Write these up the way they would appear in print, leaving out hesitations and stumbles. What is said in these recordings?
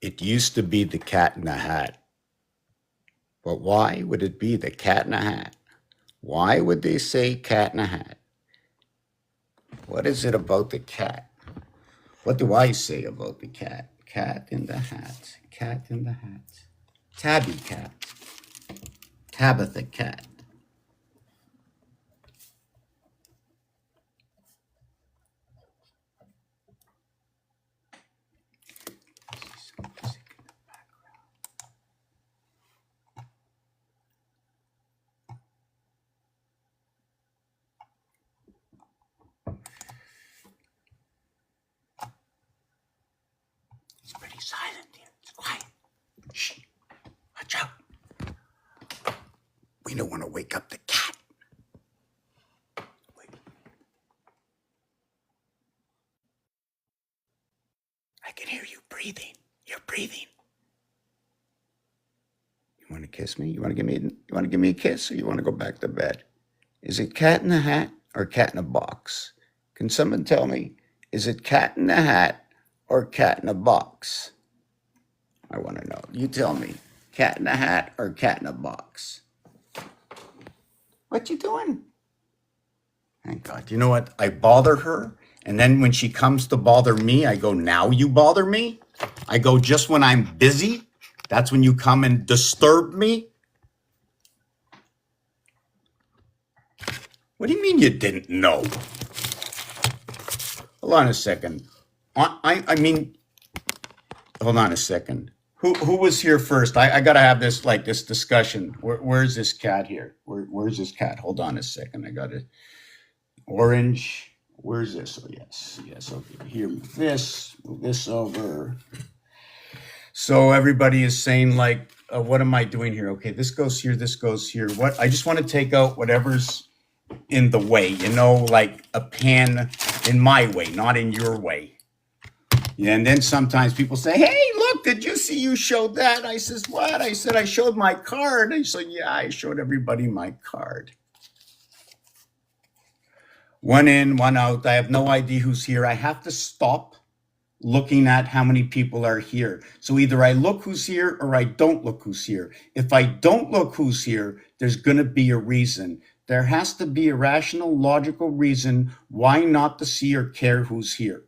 It used to be the Cat in the Hat. But why would it be the Cat in the Hat? Why would they say Cat in the Hat? What is it about the cat? What do I say about the cat? Cat in the Hat. Cat in the Hat. Tabby Cat. Tabitha Cat. It's pretty silent here. It's quiet. Shh. Watch out. We don't want to wake up the cat. Wait. I can hear you breathing. You're breathing. You want to kiss me? You want to give me a kiss, or you want to go back to bed? Is it Cat in the Hat or Cat in a Box? Can someone tell me? Is it Cat in the Hat or Cat in a Box? I want to know. You tell me. Cat in a Hat or Cat in a Box? What you doing? Thank God. You know what? I bother her, and then when she comes to bother me, I go, now you bother me? I go, just when I'm busy? That's when you come and disturb me? What do you mean you didn't know? Hold on a second. I mean, hold on a second. Who was here first? I got to have this discussion. Where's this cat here? Where's this cat? Hold on a second. I got it. Orange. Where's this? Oh, yes. Okay. Here, move this over. So everybody is saying what am I doing here? Okay, this goes here. This goes here. What? I just want to take out whatever's in the way, like a pan in my way, not in your way. Yeah, and then sometimes people say, hey, look, did you see you showed that? I says, what? I said, I showed my card. I said, yeah, I showed everybody my card. One in, one out. I have no idea who's here. I have to stop looking at how many people are here. So either I look who's here or I don't look who's here. If I don't look who's here, there's going to be a reason. There has to be a rational, logical reason why not to see or care who's here.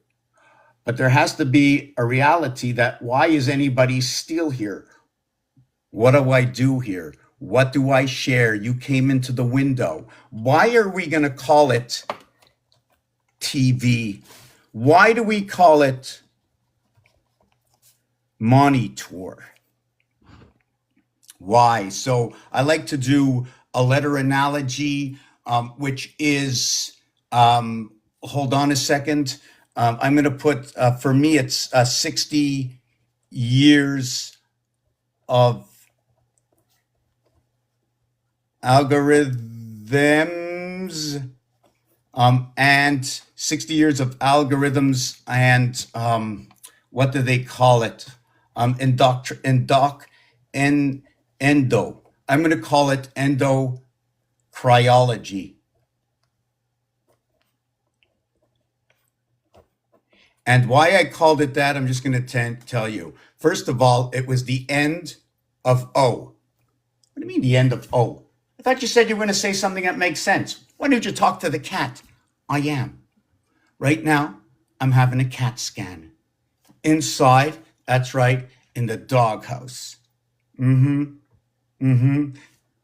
But there has to be a reality that why is anybody still here? What do I do here? What do I share? You came into the window. Why are we going to call it TV? Why do we call it monitor? Why? So I like to do a letter analogy, which is, hold on a second. I'm going to put, for me, it's 60 years of algorithms, and 60 years of algorithms, and what do they call it? Endo. I'm going to call it endocrinology. And why I called it that, I'm just going to tell you. First of all, it was the end of O. What do you mean the end of O? I thought you said you were going to say something that makes sense. Why don't you talk to the cat? I am. Right now, I'm having a CAT scan. Inside, that's right, in the doghouse. The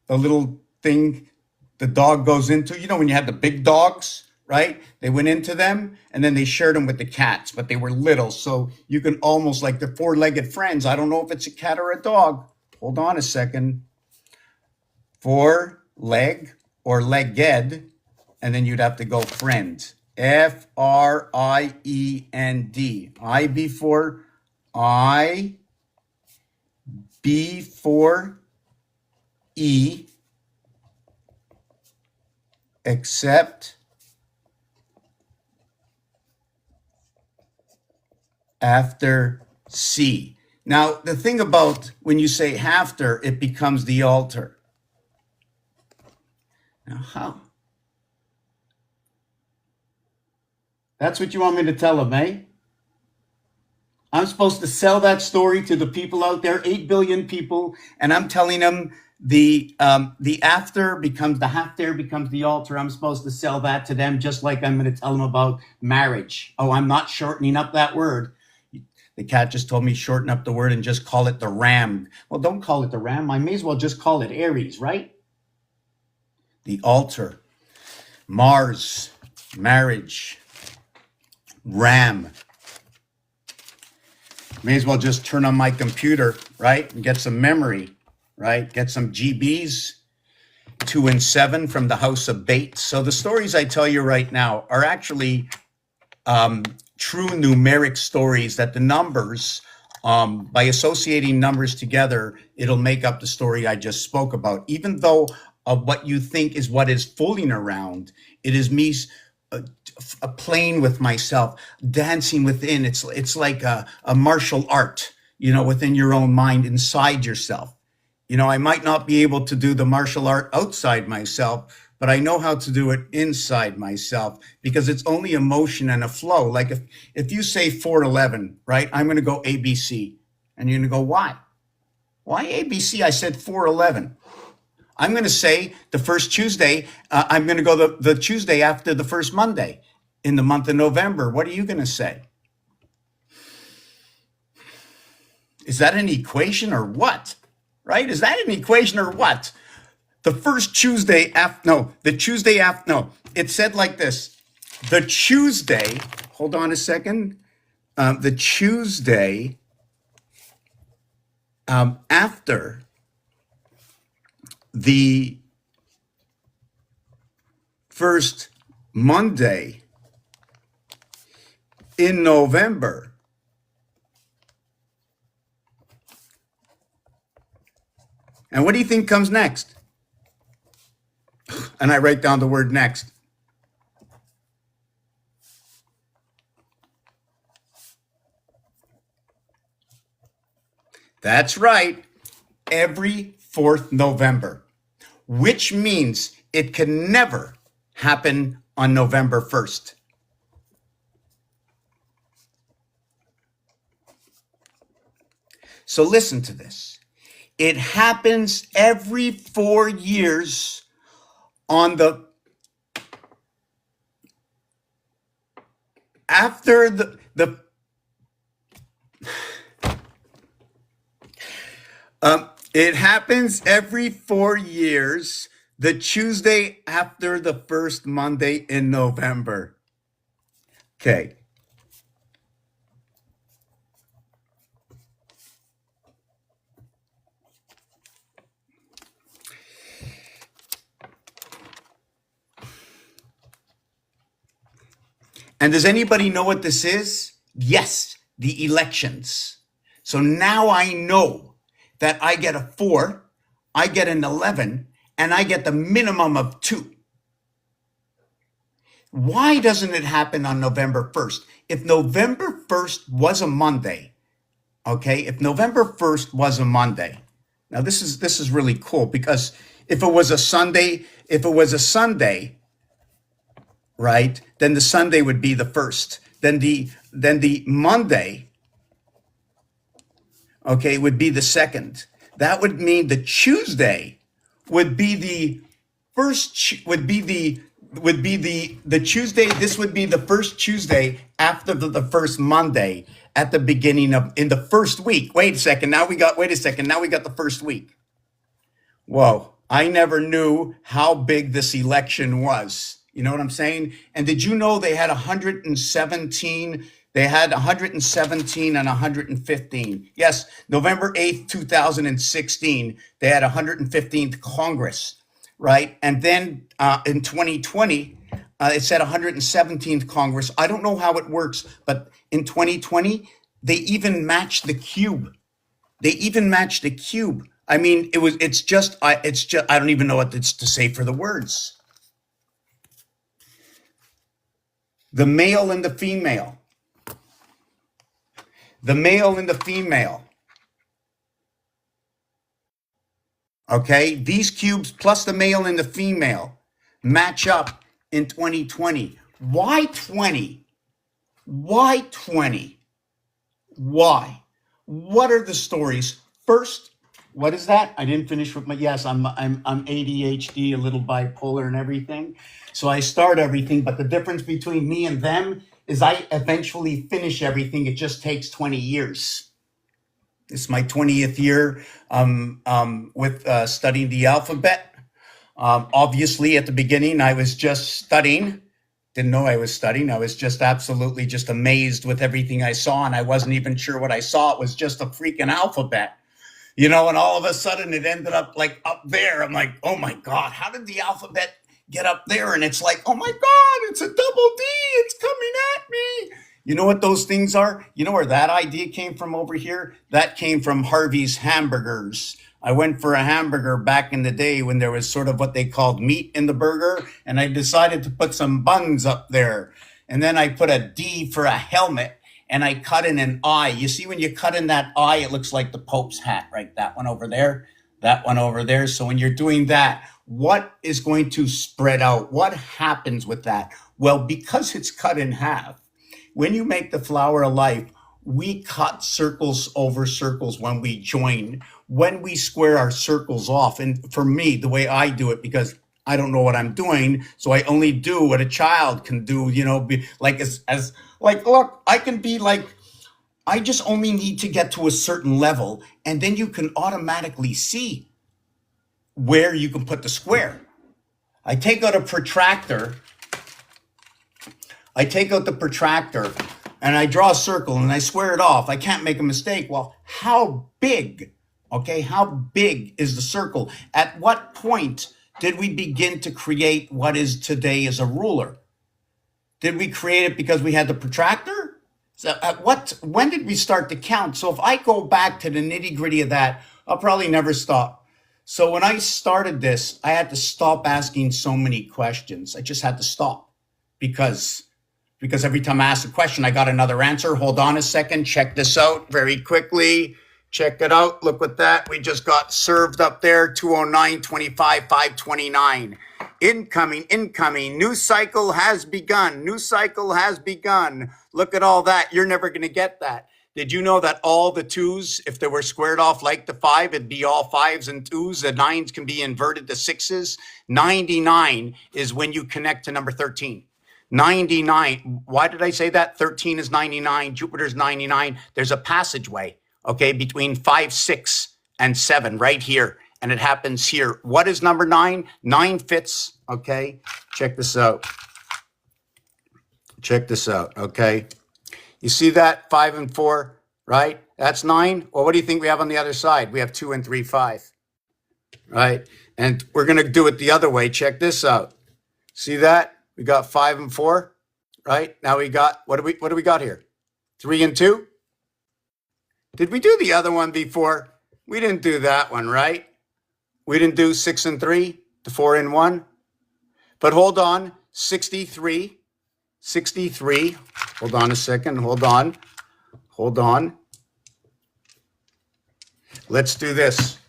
little thing the dog goes into, when you have the big dogs, right? They went into them and then they shared them with the cats, but they were little. So you can almost, like the four-legged friends. I don't know if it's a cat or a dog. Hold on a second. Four-leg or legged, and then you'd have to go friend. Friend. I before I, before E, except after C. Now, the thing about when you say after, it becomes the alter. Now, how? That's what you want me to tell him, eh? I'm supposed to sell that story to the people out there, 8 billion people, and I'm telling them the after becomes the half there becomes the altar. I'm supposed to sell that to them, just like I'm going to tell them about marriage. Oh, I'm not shortening up that word. The cat just told me shorten up the word and just call it the ram. Well, don't call it the ram. I may as well just call it Aries, right? The altar, Mars, marriage, ram. May as well just turn on my computer, right? And get some memory, right? Get some GBs, 2 and 7 from the House of Bates. So the stories I tell you right now are actually true numeric stories that the numbers, by associating numbers together, it'll make up the story I just spoke about. Even though what you think is what is fooling around, it is me playing with myself, dancing within. It's like a martial art, within your own mind, inside yourself. I might not be able to do the martial art outside myself, but I know how to do it inside myself because it's only a motion and a flow. Like if you say 411, right? I'm going to go ABC. And you're going to go, why? Why ABC? I said 411. I'm going to say the first Tuesday, I'm going to go the Tuesday after the first Monday in the month of November. What are you going to say? Is that an equation or what? Right? Is that an equation or what? The first Tuesday after, no, the Tuesday after, no, it said like this. The Tuesday, hold on a second. The Tuesday after the first Monday in November. And what do you think comes next? And I write down the word next. That's right. Every 4th November, which means it can never happen on November 1st. So listen to this. It happens every 4 years on the after the it happens every 4 years, the Tuesday after the first Monday in November. Okay. And does anybody know what this is? Yes, the elections. So now I know that I get a 4, I get an 11, and I get the minimum of 2. Why doesn't it happen on November 1st? If November 1st was a Monday, okay, if November 1st was a Monday, now this is really cool because if it was a Sunday, right, then the Sunday would be the 1st. Then the Monday, okay, would be the 2nd. That would mean the Tuesday would be the first, would be the Tuesday. This would be the first Tuesday after the first Monday at the beginning in the first week. Wait a second. Now we got the first week. Whoa. I never knew how big this election was. You know what I'm saying? And did you know they had 117? They had 117 and 115. Yes, November 8th, 2016, they had 115th Congress, right? And then in 2020, it said 117th Congress. I don't know how it works, but in 2020, they even matched the cube. I mean, it's just, I don't even know what it's to say for the words. The male and the female. The male and the female. Okay, these cubes plus the male and the female match up in 2020. Why 20? Why 20? Why? What are the stories? First, what is that? I didn't finish with my, yes, I'm ADHD, a little bipolar and everything. So I start everything, but the difference between me and them is I eventually finish everything. It just takes 20 years. This is my 20th year with studying the alphabet. Obviously, at the beginning, I was just studying. Didn't know I was studying. I was just absolutely just amazed with everything I saw, and I wasn't even sure what I saw. It was just a freaking alphabet, you know, and all of a sudden it ended up like up there. I'm like, oh my God, how did the alphabet get up there? And it's like, oh my God, it's a double D. It's coming at me. You know what those things are? You know where that idea came from over here? That came from Harvey's Hamburgers. I went for a hamburger back in the day when there was sort of what they called meat in the burger, and I decided to put some buns up there. And then I put a D for a helmet, and I cut in an I. You see, when you cut in that I, it looks like the Pope's hat, right? That one over there, that one over there. So when you're doing that, what is going to spread out? What happens with that? Well, because it's cut in half, when you make the flower of life, we cut circles over circles when we join, when we square our circles off. And for me, the way I do it, because I don't know what I'm doing, so I only do what a child can do, you know, be like as like, look, I can be like, I just only need to get to a certain level, and then you can automatically see where you can put the square. I take out a protractor. I take out the protractor and I draw a circle and I square it off. I can't make a mistake. Well, how big, okay, how big is the circle? At what point did we begin to create what is today as a ruler? Did we create it because we had the protractor? So when did we start to count? So if I go back to the nitty gritty of that, I'll probably never stop. So when I started this, I had to stop asking so many questions. I just had to stop because every time I asked a question, I got another answer. Hold on a second. Check this out very quickly. Check it out. Look what that. We just got served up there. 209, 25, 529. Incoming. New cycle has begun. New cycle has begun. Look at all that. You're never going to get that. Did you know that all the twos, if they were squared off like the five, it'd be all fives and twos. The nines can be inverted to sixes. 99 is when you connect to number 13. 99. Why did I say that? 13 is 99. Jupiter's 99. There's a passageway, okay, between 5, 6, and 7 right here. And it happens here. What is number 9? 9 fits, okay? Check this out. Check this out, okay? You see that? 5 and 4, right? That's 9. Well, what do you think we have on the other side? We have 2 and 3, 5, right? And we're going to do it the other way. Check this out. See that? We got 5 and 4, right? Now we got, what do we got here? 3 and 2? Did we do the other one before? We didn't do that one, right? We didn't do 6 and 3, the 4 and 1. But hold on, 63. Hold on a second, hold on. Let's do this.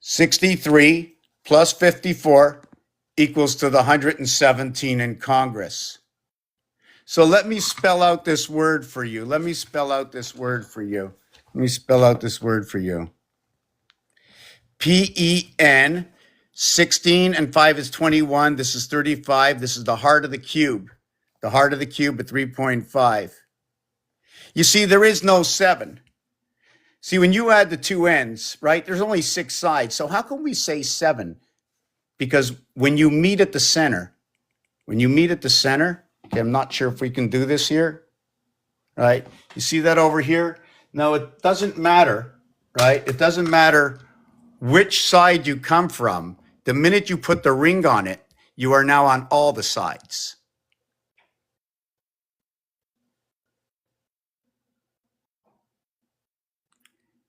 63 plus 54 equals to the 117 in Congress. So let me spell out this word for you. PEN, 16 and 5 is 21. This is 35. This is the heart of the cube. The heart of the cube at 3.5. You see, there is no 7. See, when you add the two ends, right, there's only 6 sides. So how can we say 7? Because when you meet at the center, okay, I'm not sure if we can do this here, right? You see that over here? Now, it doesn't matter, right? It doesn't matter which side you come from. The minute you put the ring on it, you are now on all the sides.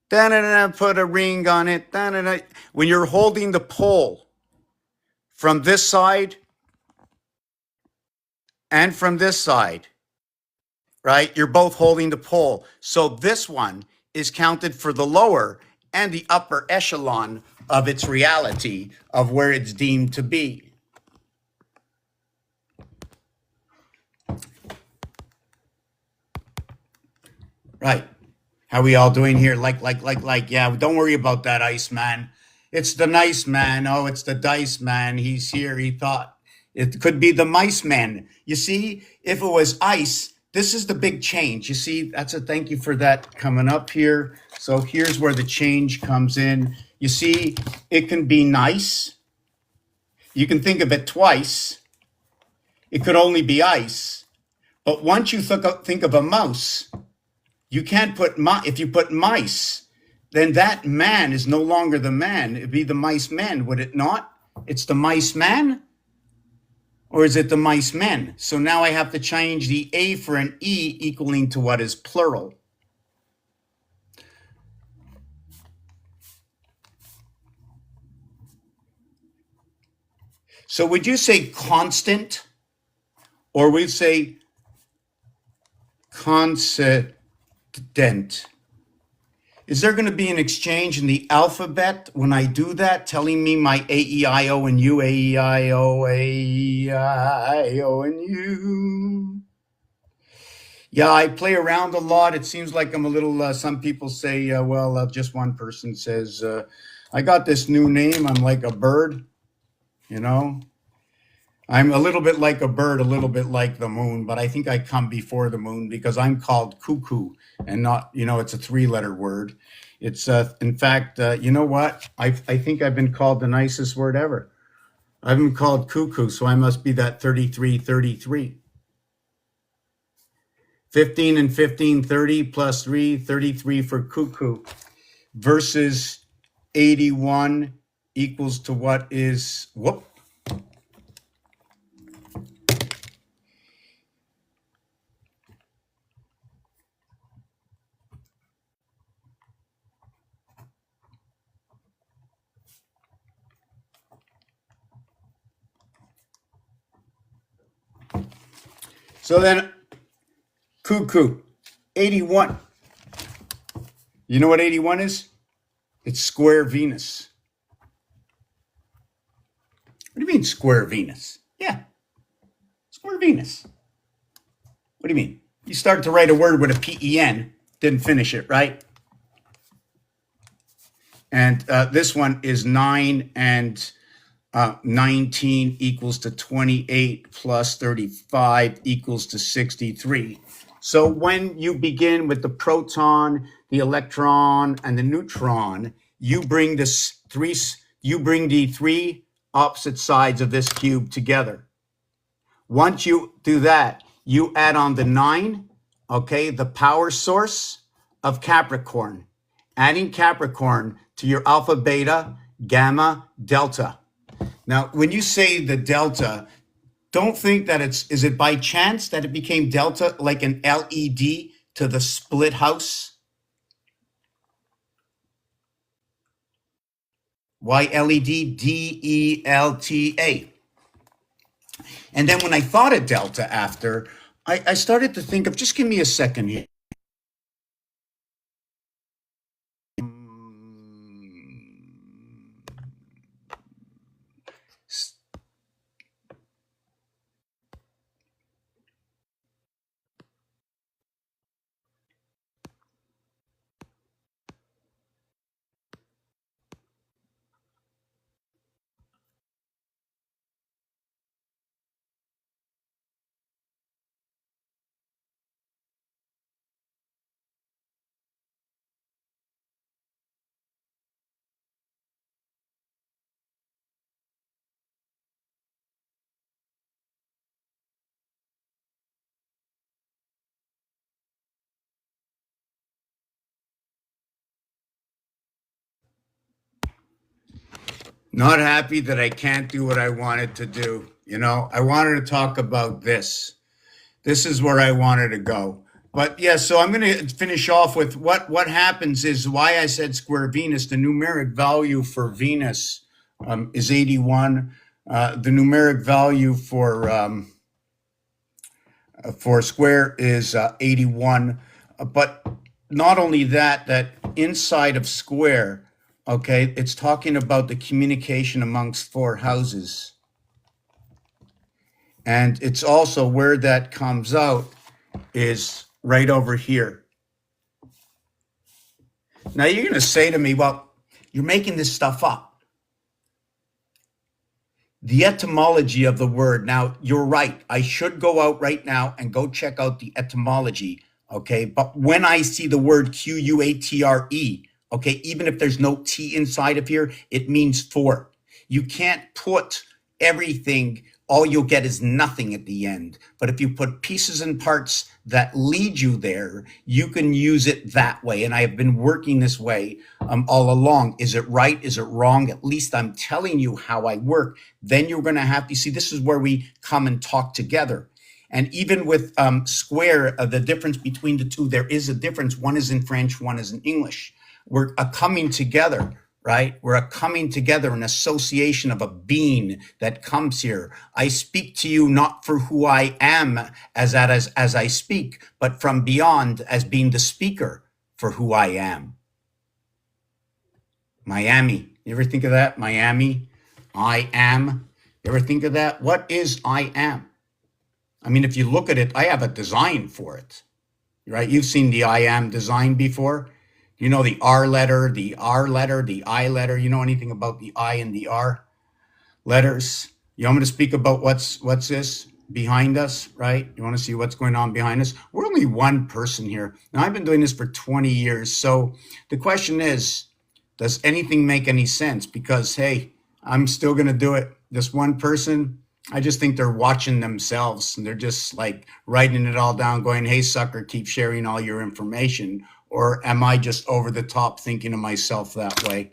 Put a ring on it. When you're holding the pole from this side and from this side, right? You're both holding the pole. So this one is counted for the lower and the upper echelon of its reality of where it's deemed to be. Right. How we all doing here? Yeah, don't worry about that ice man. It's the nice man. Oh, it's the dice man. He's here. He thought it could be the mice man. You see, if it was ice, this is the big change. You see, that's a thank you for that coming up here. So here's where the change comes in. You see, it can be nice. You can think of it twice. It could only be ice. But once you think of a mouse, you can't put if you put mice, then that man is no longer the man. It'd be the mice man, would it not? It's the mice man, or is it the mice men? So now I have to change the A for an E equaling to what is plural. So would you say constant, or we'd say constant? Is there going to be an exchange in the alphabet when I do that, telling me my A, E, I, O, and U, A, E, I, O, A, E, I, O, and U? Yeah, I play around a lot. It seems like I'm a little, some people say, just one person says, I got this new name. I'm like a bird, you know? I'm a little bit like a bird, a little bit like the moon, but I think I come before the moon because I'm called cuckoo and not, it's a 3-letter word. It's, in fact, you know what? I think I've been called the nicest word ever. I've been called cuckoo, so I must be that 3333. 15 and 15, 30 plus 3, 33 for cuckoo versus 81 equals to what is, whoop. So then, cuckoo, 81. You know what 81 is? It's square Venus. What do you mean square Venus? Yeah, square Venus. What do you mean? You started to write a word with a P-E-N, didn't finish it, right? And this one is 9 and 19 equals to 28 plus 35 equals to 63. So when you begin with the proton, the electron, and the neutron, you bring the three opposite sides of this cube together. Once you do that, you add on the 9, okay, the power source of Capricorn, adding Capricorn to your alpha, beta, gamma, delta. Now, when you say the delta, don't think that is it by chance that it became delta like an LED to the split house? Why LED? DELTA. And then when I thought of delta after, I started to think of, just give me a second here. Not happy that I can't do what I wanted to do. I wanted to talk about this. This is where I wanted to go. But yeah, so I'm going to finish off with what happens is why I said square Venus. The numeric value for Venus is 81. The numeric value for square is 81. But not only that inside of square, okay, it's talking about the communication amongst 4 houses. And it's also where that comes out is right over here. Now you're going to say to me, well, you're making this stuff up. The etymology of the word. Now, you're right. I should go out right now and go check out the etymology. Okay. But when I see the word Quatre, okay, even if there's no T inside of here, it means for. You can't put everything, all you'll get is nothing at the end. But if you put pieces and parts that lead you there, you can use it that way. And I have been working this way all along. Is it right? Is it wrong? At least I'm telling you how I work. Then you're going to have to see, this is where we come and talk together. And even with square, the difference between the two, there is a difference. One is in French, one is in English. We're a coming together, right? We're a coming together, an association of a being that comes here. I speak to you not for who I am as I speak, but from beyond as being the speaker for who I am. Miami. You ever think of that? Miami. I am. You ever think of that? What is I am? I mean, if you look at it, I have a design for it, right? You've seen the I am design before. You know the R letter, the R letter, the I letter. You know anything about the I and the R letters? You want me to speak about what's this behind us, right? You want to see what's going on behind us? We're only one person here. Now, I've been doing this for 20 years. So the question is, does anything make any sense? Because, hey, I'm still going to do it. This one person, I just think they're watching themselves and they're just like writing it all down going, hey, sucker, keep sharing all your information. Or am I just over the top thinking of myself that way?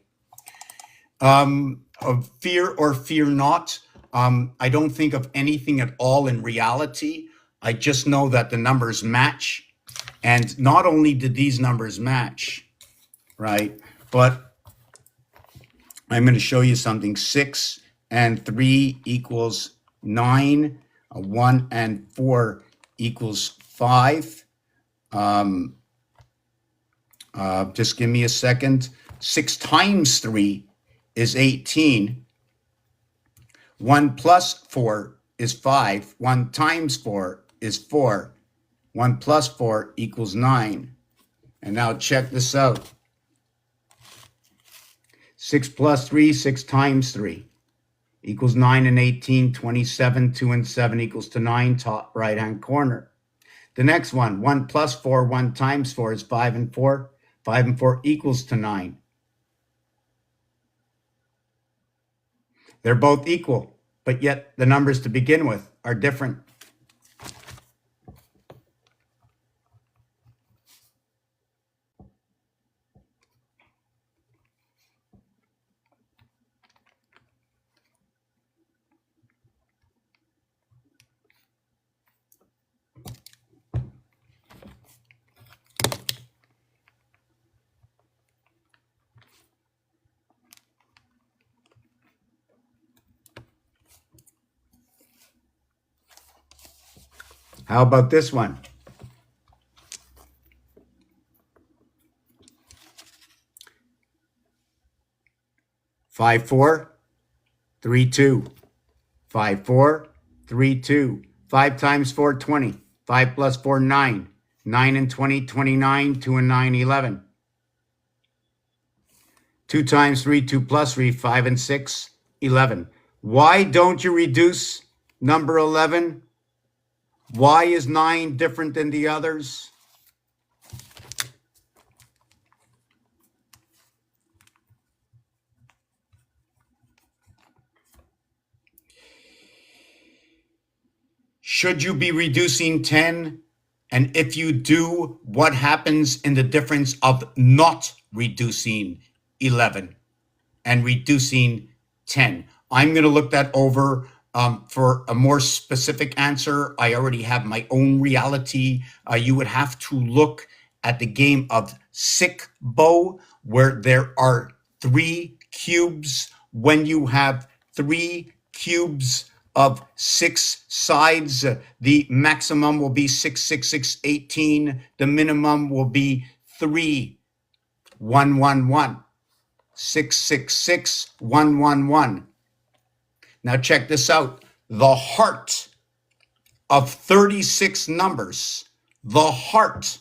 Of fear or fear not, I don't think of anything at all in reality. I just know that the numbers match. And not only did these numbers match, right, but I'm going to show you something. 6 and 3 equals 9. 1 and 4 equals 5. Just give me a second. 6 times 3 is 18. 1 plus 4 is 5. 1 times 4 is 4. 1 plus 4 equals 9. And now check this out. 6 plus 3, 6 times 3 equals 9 and 18, 27. 2 and 7 equals to 9, top right-hand corner. The next one, 1 plus 4, 1 times 4 is 5 and 4. 5 and 4 equals to 9. They're both equal, but yet the numbers to begin with are different. How about this one? 5, 4, 3, 2. 5, 4, 3, 2. 5 times 4, 20. 5 plus 4, 9. 9 and 20, 29. 2 and 9, 11. 2 times 3, 2 plus 3, 5 and 6, 11. Why don't you reduce number 11? Why is 9 different than the others? Should you be reducing 10? And if you do, what happens in the difference of not reducing 11 and reducing 10? I'm going to look that over. For a more specific answer, I already have my own reality. You would have to look at the game of Sic Bo, where there are 3 cubes. When you have 3 cubes of 6 sides, the maximum will be 6, 6, 6, 18. The minimum will be 3, 1, 1, 1. 6, 6, 6, 1, 1, 1. Now check this out. The heart of 36 numbers, the heart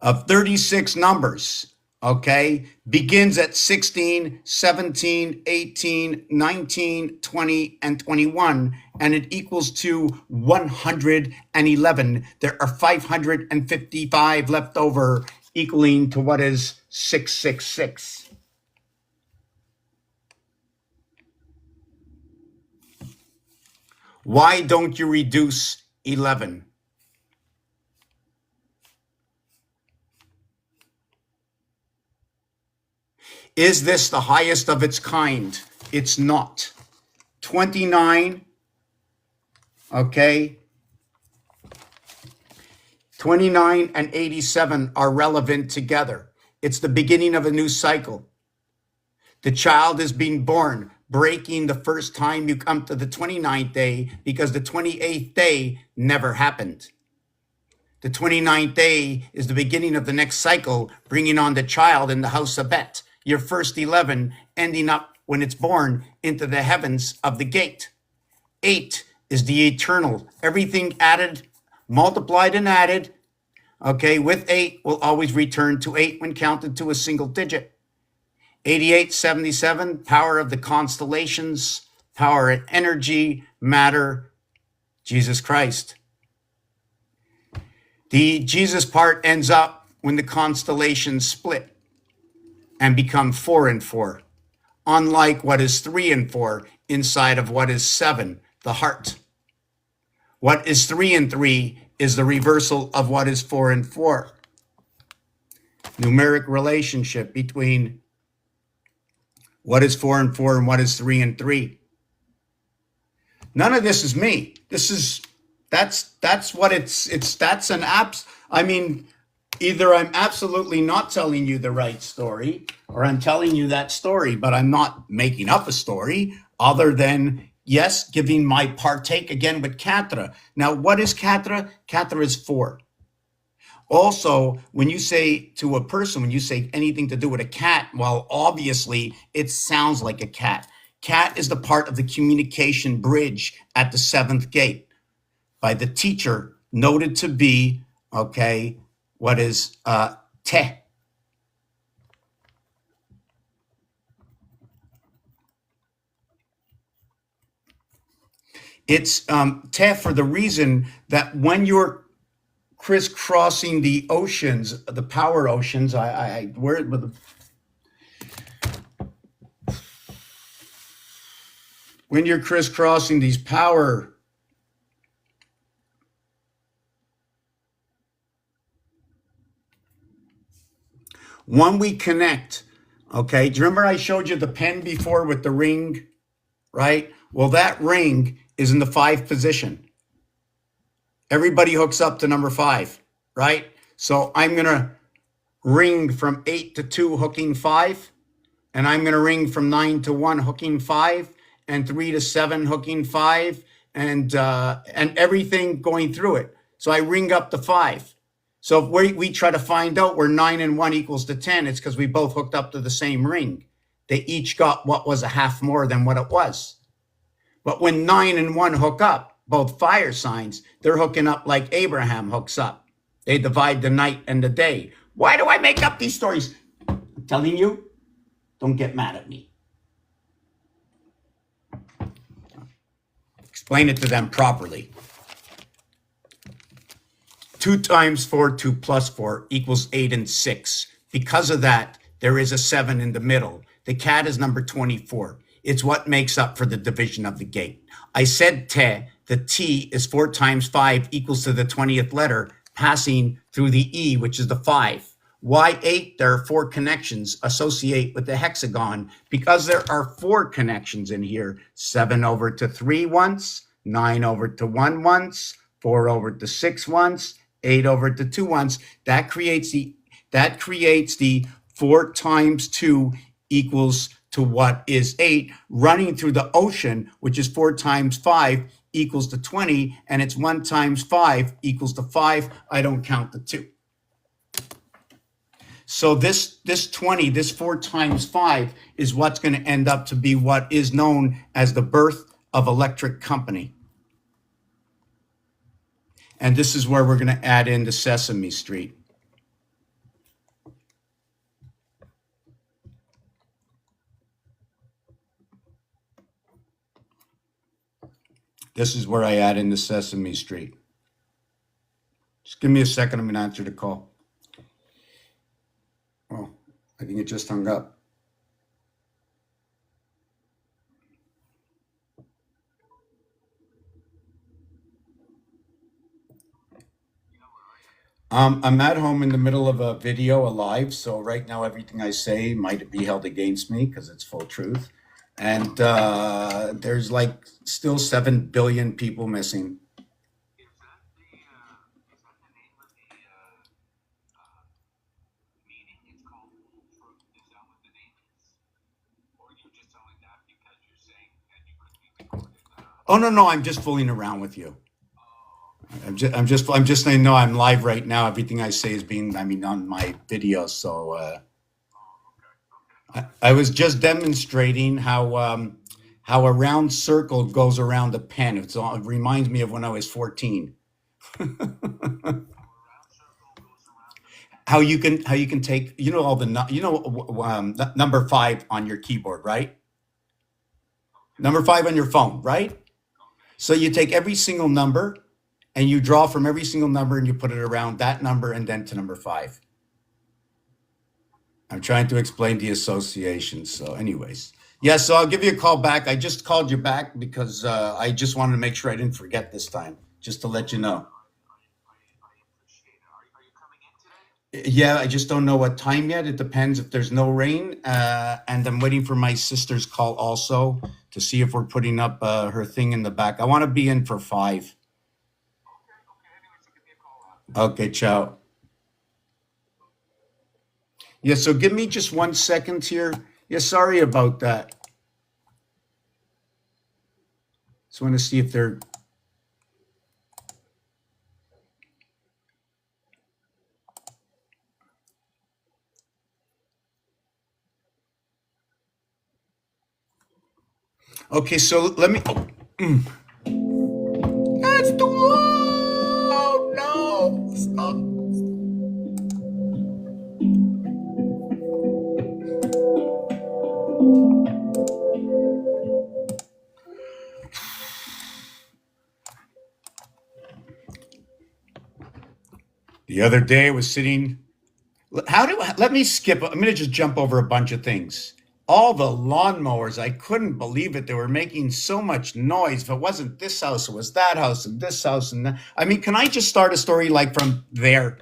of 36 numbers, okay, begins at 16, 17, 18, 19, 20, and 21, and it equals to 111. There are 555 left over, equaling to what is 666. Why don't you reduce 11? Is this the highest of its kind? It's not. 29, okay? 29 and 87 are relevant together. It's the beginning of a new cycle. The child is being born, breaking the first time you come to the 29th day because the 28th day never happened. The 29th day is the beginning of the next cycle, bringing on the child in the house of Bet. Your first 11 ending up when it's born into the heavens of the gate. 8 is the eternal. Everything added, multiplied and added, okay, with 8 will always return to 8 when counted to a single digit. 88, 77, power of the constellations, power and energy, matter, Jesus Christ. The Jesus part ends up when the constellations split and become 4 and 4, unlike what is 3 and 4 inside of what is 7, the heart. What is 3 and 3 is the reversal of what is 4 and 4. Numeric relationship between what is 4 and 4 and what is 3 and 3. None of this is me. That's what that's an apps. I mean, either I'm absolutely not telling you the right story, or I'm telling you that story, but I'm not making up a story other than, yes, giving my partake again with Katra. Now, what is Katra? Katra is 4. Also, when you say to a person, when you say anything to do with a cat, well, obviously it sounds like a cat. Cat is the part of the communication bridge at the 7th gate by the teacher noted to be, okay, what is te. It's te for the reason that when you're crisscrossing the oceans, the power oceans, when you're crisscrossing these power, when we connect, okay, do you remember I showed you the pen before with the ring, right? Well, that ring is in the 5 position. Everybody hooks up to number 5, right? So I'm going to ring from 8 to 2 hooking 5, and I'm going to ring from 9 to 1 hooking 5, and 3 to 7 hooking 5, and everything going through it. So I ring up the 5. So if we try to find out where 9 and 1 equals to 10, it's because we both hooked up to the same ring. They each got what was a half more than what it was. But when 9 and 1 hook up, both fire signs, they're hooking up like Abraham hooks up. They divide the night and the day. Why do I make up these stories? I'm telling you, don't get mad at me. Explain it to them properly. 2 times 4, 2 plus 4 equals 8 and 6. Because of that, there is a 7 in the middle. The cat is number 24. It's what makes up for the division of the gate. I said te. The T is 4 times 5 equals to the 20th letter, passing through the E, which is the 5. Why 8? There are 4 connections associate with the hexagon because there are 4 connections in here. 7 over to 3 once, 9 over to 1 once, 4 over to 6 once, 8 over to 2 once. That creates the 4 times 2 equals to what is 8, running through the ocean, which is 4 times 5 equals to 20, and it's 1 times 5 equals to 5. I don't count the 2. So this 20, this 4 times 5 is what's going to end up to be what is known as the birth of electric company. And this is where we're going to add in the Sesame Street. This is where I add in the Sesame Street. Just give me a second. I'm going to answer the call. Oh, I think it just hung up. I'm at home in the middle of a video, a live. So right now, everything I say might be held against me because it's full truth. And there's like still 7 billion people missing. Oh no, I'm just fooling around with you. I'm just saying, no, I'm live right now. Everything I say is being, I mean, on my video. So I was just demonstrating how a round circle goes around a pen. It reminds me of when I was 14. How you can take, you know, all the number 5 on your keyboard, right? Number 5 on your phone, right? So you take every single number and you draw from every single number and you put it around that number and then to number 5. I'm trying to explain the association. So anyways, yeah, so I'll give you a call back. I just called you back because I just wanted to make sure I didn't forget this time, just to let you know. Yeah, I just don't know what time yet. It depends if there's no rain. And I'm waiting for my sister's call also to see if we're putting up her thing in the back. I want to be in for 5. Okay, ciao. Yeah, so give me just 1 second here. Yeah, sorry about that. Just want to see if they're... Okay, so let me... Oh, that's too loud! No! Stop! The other day I was sitting... Let me skip. I'm going to just jump over a bunch of things. All the lawnmowers, I couldn't believe it. They were making so much noise. If it wasn't this house, it was that house and this house and that. I mean, can I just start a story like from there?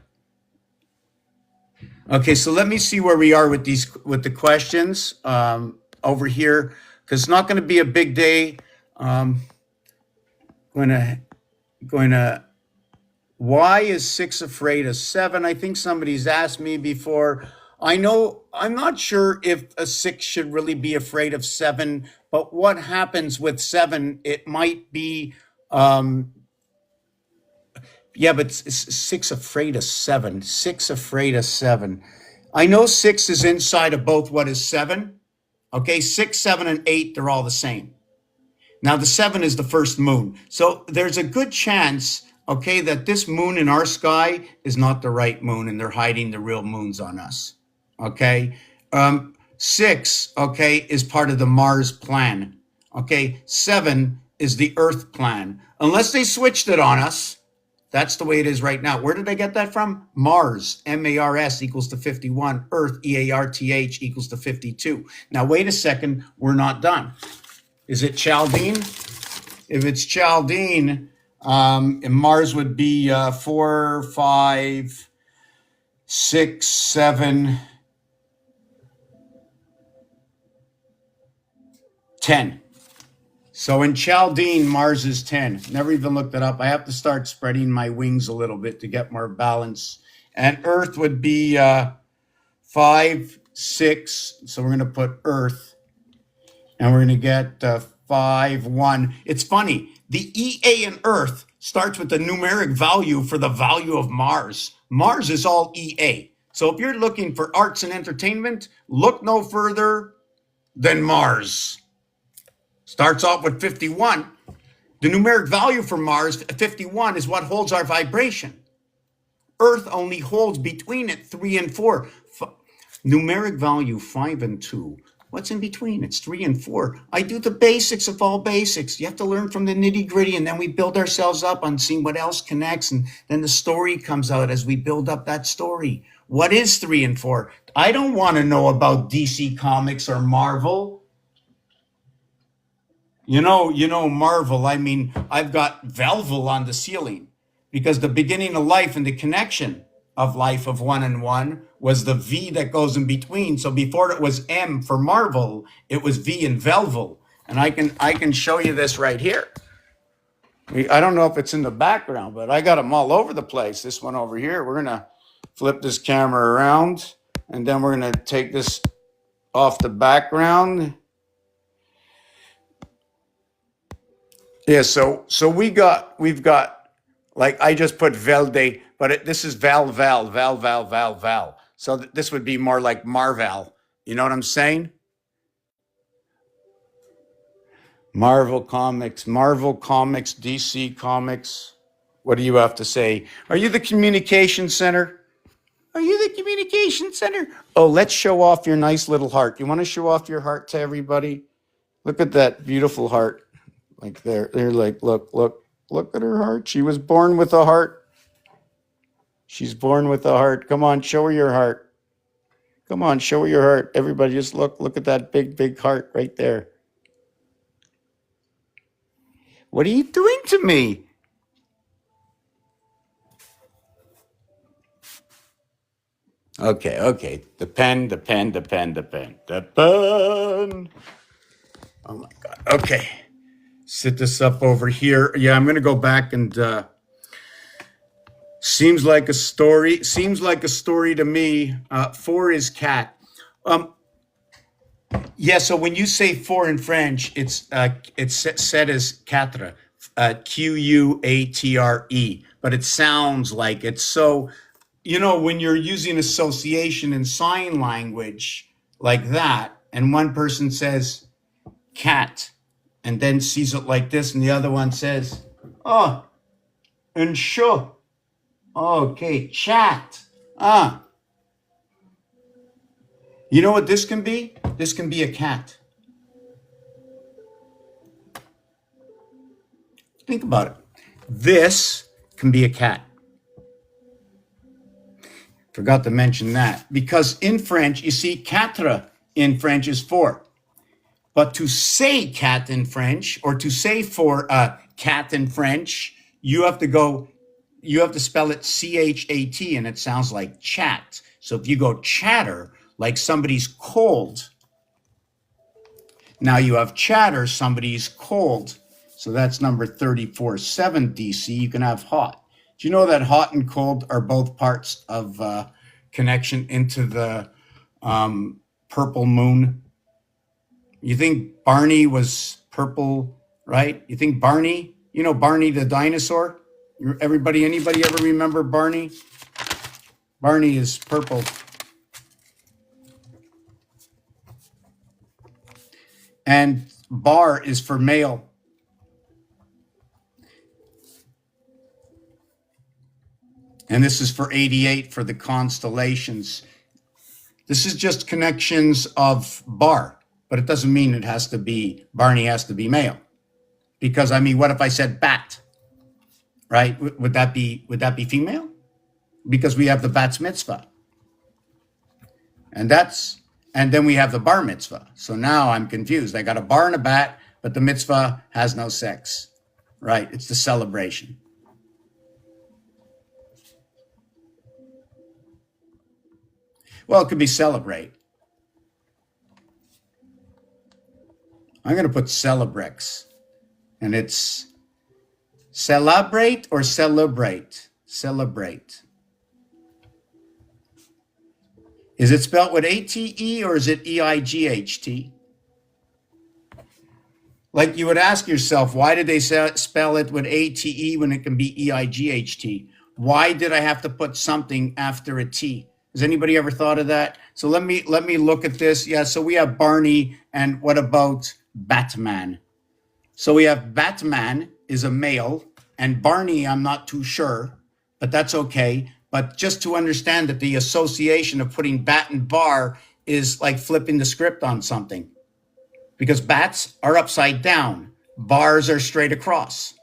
Okay, so let me see where we are with the questions over here, because it's not going to be a big day. Going to. Why is 6 afraid of 7? I think somebody's asked me before. I'm not sure if a 6 should really be afraid of 7, but what happens with 7, it might be, yeah, but 6 afraid of 7, 6 afraid of 7. I know 6 is inside of both what is 7. Okay, 6, 7, and 8, they're all the same. Now the 7 is the first moon. So there's a good chance, okay, that this moon in our sky is not the right moon and they're hiding the real moons on us. Okay. 6, okay, is part of the Mars plan. Okay. 7 is the Earth plan. Unless they switched it on us, that's the way it is right now. Where did I get that from? Mars, M-A-R-S equals to 51. Earth, E-A-R-T-H equals to 52. Now, wait a second. We're not done. Is it Chaldean? If it's Chaldean, Mars would be 4, 5, 6, 7, 10. So in Chaldean, Mars is 10. Never even looked it up. I have to start spreading my wings a little bit to get more balance. And Earth would be 5, 6. So we're going to put Earth. And we're going to get 5, 1. It's funny. The EA in Earth starts with the numeric value for the value of Mars. Mars is all EA. So if you're looking for arts and entertainment, look no further than Mars. Starts off with 51. The numeric value for Mars, 51, is what holds our vibration. Earth only holds between it 3 and 4. Numeric value 5 and 2. What's in between? It's 3 and 4. I do the basics of all basics. You have to learn from the nitty gritty, and then we build ourselves up on seeing what else connects, and then the story comes out as we build up that story. What is 3 and 4? I don't want to know about DC Comics or Marvel. You know Marvel. I mean, I've got Velvel on the ceiling because the beginning of life and the connection of life of 1 and 1 was the V that goes in between. So before it was M for Marvel, it was V and Velvel. And I can show you this right here. I don't know if it's in the background, but I got them all over the place. This one over here, we're gonna flip this camera around, and then we're gonna take this off the background. Yeah, so we've got like I just put Velde, but this is Val. So this would be more like Marvel. You know what I'm saying? Marvel Comics, DC Comics. What do you have to say? Are you the communication center? Are you the communication center? Oh, let's show off your nice little heart. You want to show off your heart to everybody? Look at that beautiful heart. Like they're like, look at her heart. She was born with a heart. She's born with a heart. Come on, show her your heart. Come on, show her your heart. Everybody just look at that big heart right there. What are you doing to me? Okay. The pen. Oh my God. Okay. Sit this up over here. Yeah, I'm going to go back and seems like a story to me. 4 is cat. Yeah, so when you say 4 in French, it's said as quatre, Quatre, but it sounds like it's so, when you're using association in sign language like that, and one person says cat, and then sees it like this, and the other one says, oh, un chat. Okay, chat. You know what this can be? This can be a cat. Think about it. This can be a cat. Forgot to mention that. Because in French, you see, quatre in French is 4. But to say cat in French, or to say for cat in French, you have to spell it C-H-A-T, and it sounds like chat. So if you go chatter, like somebody's cold. Now you have chatter, somebody's cold. So that's number 34.7 DC. You can have hot. Do you know that hot and cold are both parts of connection into the purple moon? You think Barney was purple, right? You think Barney, Barney the dinosaur? Anybody ever remember Barney? Barney is purple. And bar is for male. And this is for 88 for the constellations. This is just connections of bar. But it doesn't mean it has to be, Barney has to be male. Because, what if I said bat? Right? Would that be female? Because we have the bat's mitzvah. And then we have the bar mitzvah. So now I'm confused. I got a bar and a bat, but the mitzvah has no sex. Right? It's the celebration. Well, it could be celebrate. I'm going to put Celebrex, and it's celebrate or celebrate? Celebrate. Is it spelled with A-T-E or is it E-I-G-H-T? Like you would ask yourself, why did they spell it with A-T-E when it can be E-I-G-H-T? Why did I have to put something after a T? Has anybody ever thought of that? So let me look at this. Yeah, so we have Barney, and what about Batman? So we have Batman is a male, and Barney, I'm not too sure, but that's okay. But just to understand that the association of putting bat and bar is like flipping the script on something, because bats are upside down, bars are straight across.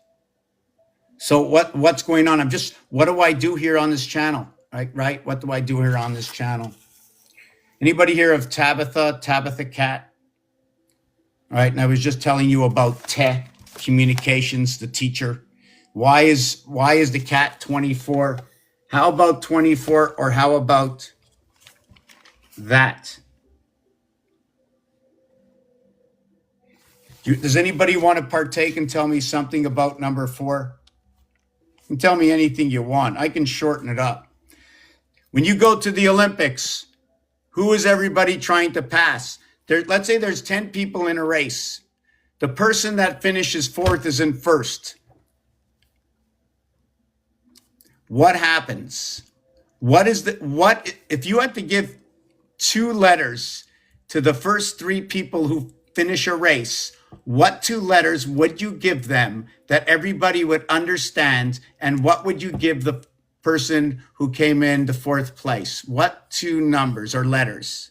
So what's going on? What do I do here on this channel? Right? What do I do here on this channel? Anybody hear of Tabitha Cat? All right, and I was just telling you about Te Communications, the teacher. Why is the cat 24? How about 24, or how about that? Does anybody want to partake and tell me something about number 4? You can tell me anything you want. I can shorten it up. When you go to the Olympics, who is everybody trying to pass? Let's say there's 10 people in a race. The person that finishes 4th is in 1st. What happens? What if you had to give 2 letters to the first 3 people who finish a race? What 2 letters would you give them that everybody would understand? And what would you give the person who came in the 4th place? What 2 numbers or letters?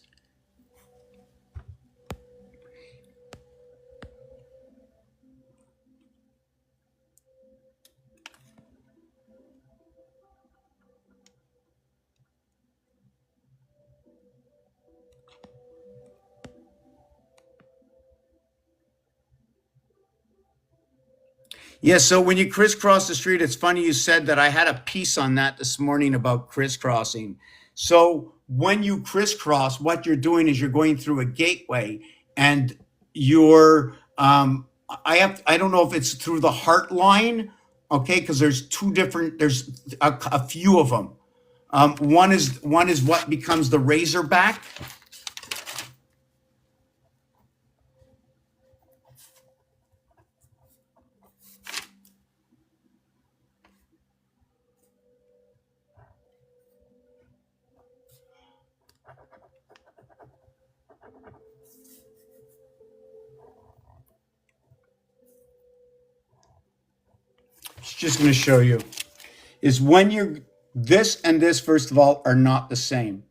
Yeah, so when you crisscross the street, it's funny you said that. I had a piece on that this morning about crisscrossing. So when you crisscross, what you're doing is you're going through a gateway, and you're I don't know if it's through the heart line, okay, because there's a few of them. One is what becomes the razorback. Just going to show you is when this and this, first of all, are not the same.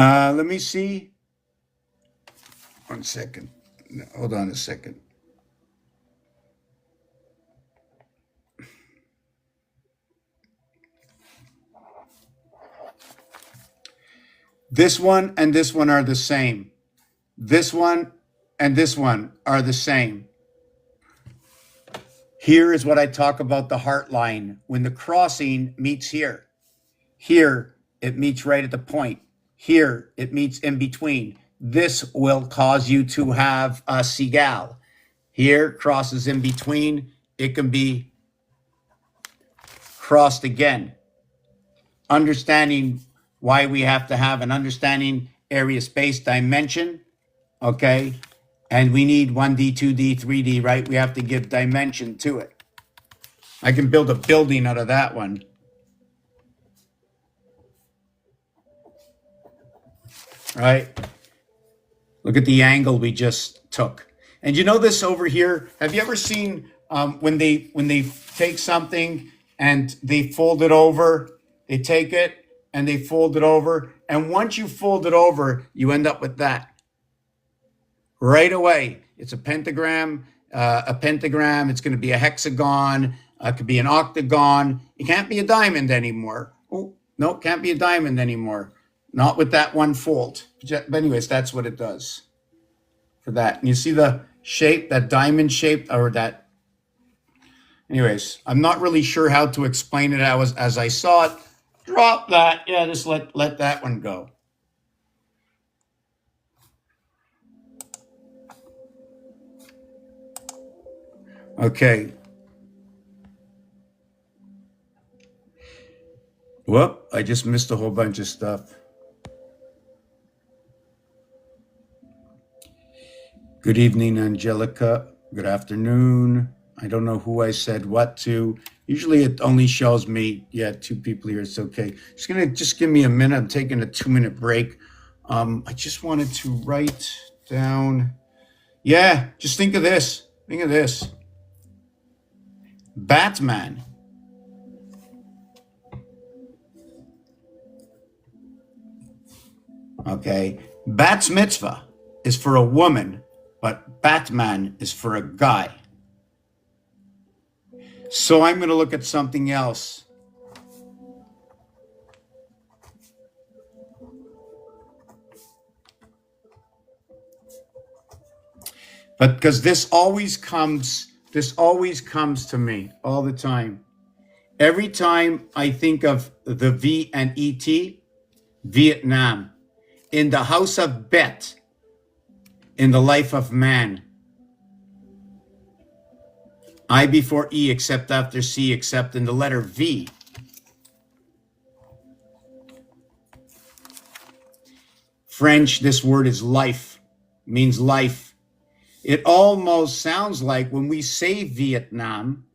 Let me see. 1 second. Hold on a second. This one and this one are the same. This one and this one are the same. Here is what I talk about the heart line. When the crossing meets here, here it meets right at the point. Here it meets in between. This will cause you to have a seagull. Here crosses in between. It can be crossed again. Understanding why we have to have an understanding area, space, dimension, okay? And we need 1D, 2D, 3D, right? We have to give dimension to it. I can build a building out of that one. Right? Look at the angle we just took. And you know this over here? Have you ever seen when they take something and they fold it over? They take it and they fold it over. And once you fold it over, you end up with that. Right away, it's a pentagram. It's going to be a hexagon. It could be an octagon. It can't be a diamond anymore. Oh, no, it can't be a diamond anymore. Not with that one fold. But anyways, that's what it does for that. And you see the shape, that diamond shape, or that. Anyways, I'm not really sure how to explain it as I saw it. Drop that. Yeah, just let that one go. Okay. Whoop, I just missed a whole bunch of stuff. Good evening, Angelica. Good afternoon. I don't know who I said what to. Usually it only shows me, yeah, 2 people here. It's okay. It's going to just give me a minute. I'm taking a 2-minute break. I just wanted to write down. Yeah, just think of this. Think of this. Batman. Okay. Bat's mitzvah is for a woman, but Batman is for a guy. So I'm going to look at something else. But because this always comes to me all the time. Every time I think of the V and ET, Vietnam, in the house of Bet, in the life of man, I before E except after C except in the letter V. French, this word is life, means life. It almost sounds like when we say Vietnam,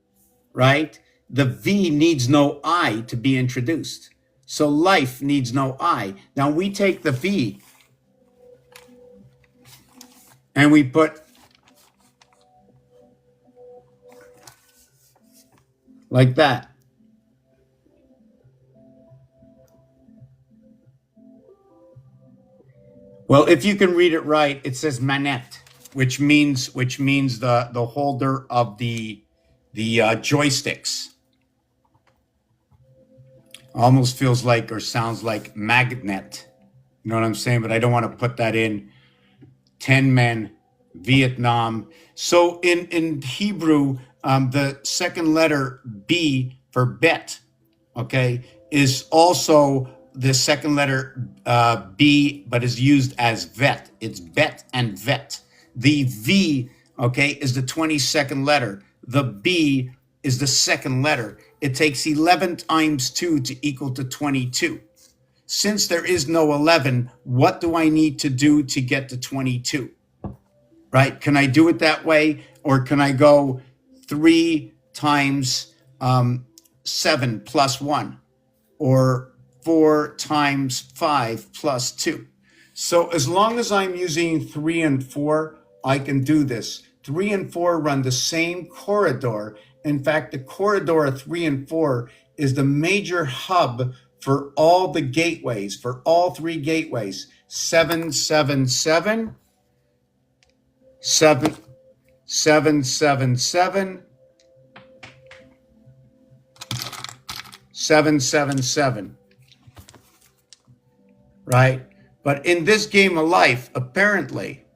right? The V needs no I to be introduced. So life needs no I. Now we take the V and we put like that. Well, if you can read it right, it says manette, which means the holder of the joysticks. Almost feels like or sounds like magnet. You know what I'm saying? But I don't want to put that in. 10 men, Vietnam. So in Hebrew, the second letter B for bet, okay, is also the second letter B, but is used as vet. It's bet and vet. The V, okay, is the 22nd letter. The B is the second letter. It takes 11 times 2 to equal to 22. Since there is no 11, what do I need to do to get to 22? Right? Can I do it that way? Or can I go 3 times 7 plus 1? Or 4 times 5 plus 2? So as long as I'm using 3 and 4, I can do this. 3 and 4 run the same corridor. In fact, the corridor of 3 and 4 is the major hub for all the gateways, for all 3 gateways. 777, 777, 777, right? But in this game of life, apparently,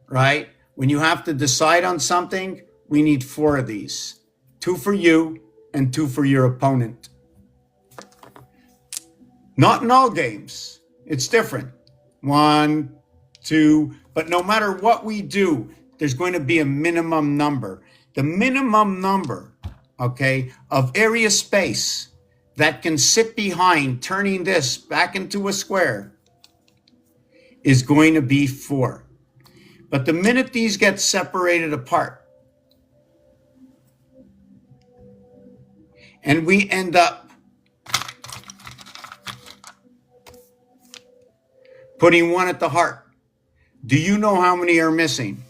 right, when you have to decide on something, we need 4 of these. 2 for you and 2 for your opponent. Not in all games. It's different. 1, 2, but no matter what we do, there's going to be a minimum number. The minimum number, okay, of area space that can sit behind turning this back into a square is going to be 4. But the minute these get separated apart and we end up putting 1 at the heart, do you know how many are missing?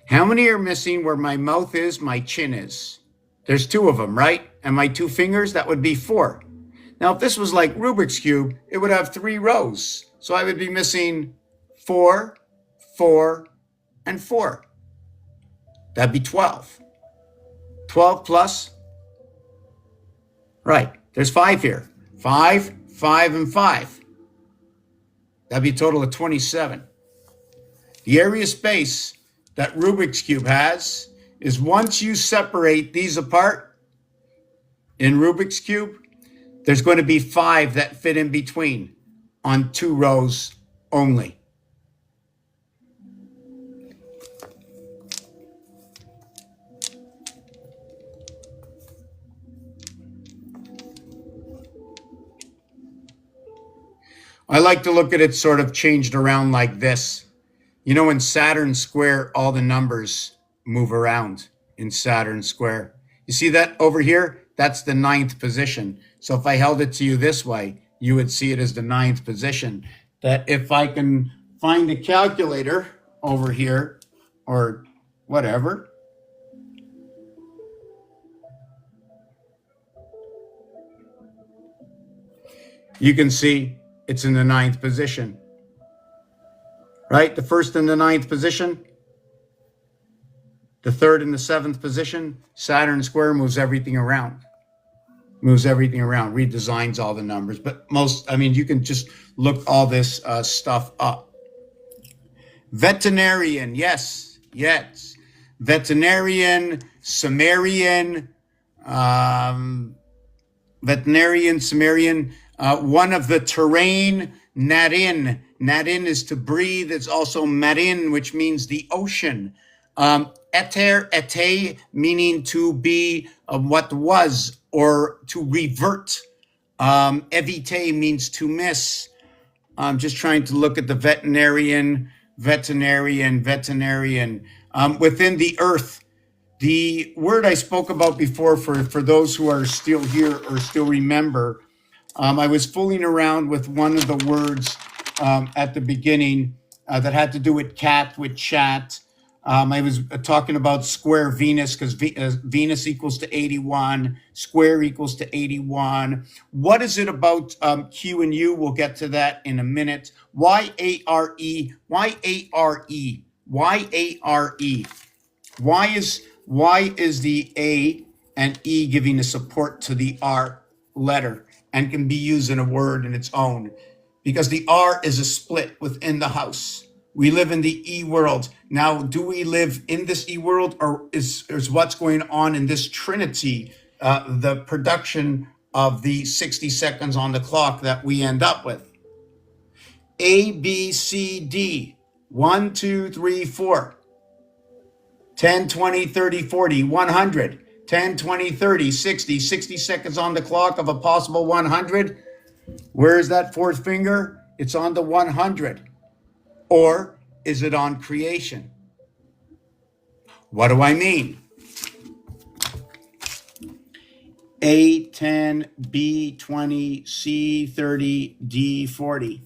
How many are missing where my mouth is, my chin is? There's 2 of them, right? And my 2 fingers, that would be 4. Now, if this was like Rubik's Cube, it would have 3 rows. So I would be missing 4, 4, and 4. That'd be 12. 12 plus, right, there's 5 here. 5, 5, and 5. That'd be a total of 27. The area space that Rubik's Cube has is once you separate these apart in Rubik's Cube, there's going to be 5 that fit in between on 2 rows only. I like to look at it sort of changed around like this. You know, in Saturn square, all the numbers move around in Saturn square. You see that over here? That's the 9th position. So if I held it to you this way, you would see it as the 9th position. That if I can find a calculator over here or whatever, you can see it's in the 9th position, right? The 1st and the 9th position, the 3rd and the 7th position. Saturn square moves everything around, redesigns all the numbers. But you can just look all this stuff up. Veterinarian, yes. Veterinarian, Sumerian, Sumerian. One of the terrain, Narin. Narin is to breathe. It's also Marin, which means the ocean. Eter, ete, meaning to be what was or to revert. Evite means to miss. I'm just trying to look at the veterinarian. Within the earth, the word I spoke about before, for those who are still here or still remember, I was fooling around with one of the words at the beginning that had to do with cat, with chat. I was talking about square Venus because Venus equals to 81, square equals to 81. What is it about Q and U? We'll get to that in a minute. Y-A-R-E, Y-A-R-E, Y-A-R-E. Why is the A and E giving a support to the R letter and can be used in a word in its own? Because the R is a split within the house. We live in the E world. Now, do we live in this E world, or is what's going on in this trinity the production of the 60 seconds on the clock that we end up with? A, B, C, D, 1, 2, 3, 4, 10, 20, 30, 40, 100, 10, 20, 30, 60, 60 seconds on the clock of a possible 100. Where is that 4th finger? It's on the 100. Or is it on creation? What do I mean? A 10, B 20, C 30, D 40.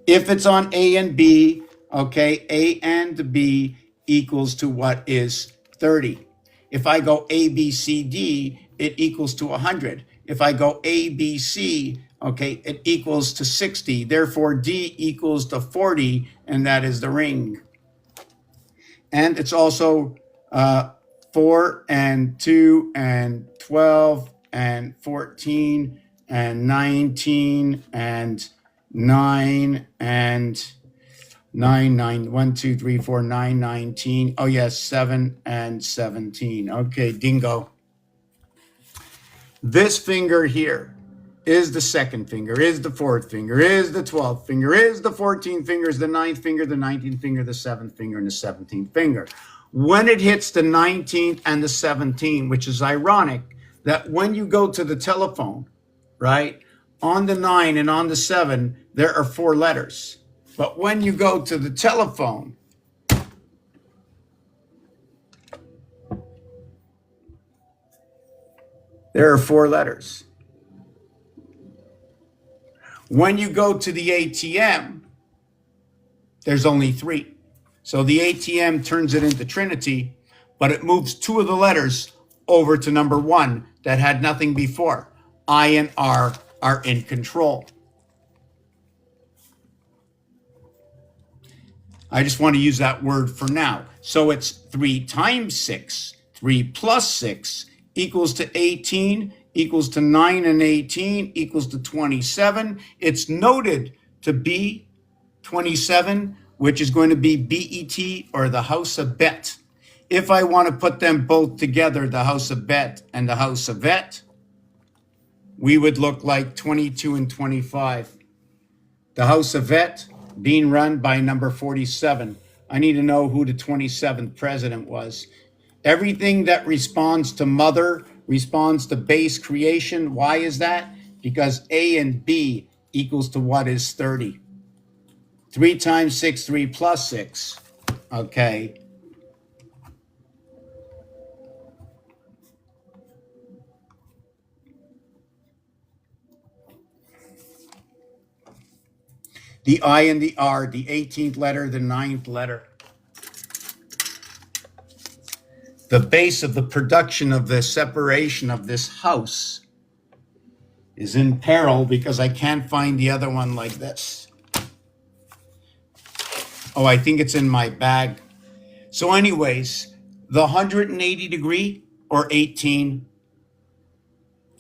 If it's on A and B, okay, A and B equals to what is 30. If I go A, B, C, D, it equals to 100. If I go A, B, C, okay, it equals to 60. Therefore, D equals to 40, and that is the ring. And it's also 4 and 2 and 12 and 14 and 19 and 9 and 9, 1, 2, 3, 4, 9, 19. Oh, yes, 7 and 17. Okay, dingo. This finger here is the 2nd finger, is the 4th finger, is the 12th finger, is the 14th finger, is the 9th finger, the 19th finger, the 7th finger, and the 17th finger. When it hits the 19th and the 17th, which is ironic, that when you go to the telephone, right, on the 9 and on the 7, there are 4 letters. But when you go to the telephone, there are 4 letters. When you go to the ATM, there's only 3. So the ATM turns it into Trinity, but it moves 2 of the letters over to number 1 that had nothing before. I and R are in control. I just want to use that word for now. So it's 3 times 6, 3 plus 6 equals to 18, equals to 9 and 18, equals to 27. It's noted to be 27, which is going to be BET, or the house of Bet. If I want to put them both together, the house of Bet and the house of Bet, we would look like 22 and 25. The house of Bet being run by number 47. I need to know who the 27th president was. Everything that responds to mother responds to base creation. Why is that? Because A and B equals to what is 30. 3 times 6, 3 plus 6. Okay. The I and the R, the 18th letter, the 9th letter. The base of the production of the separation of this house is in peril because I can't find the other one like this. Oh, I think it's in my bag. So anyways, the 180 degree or 18,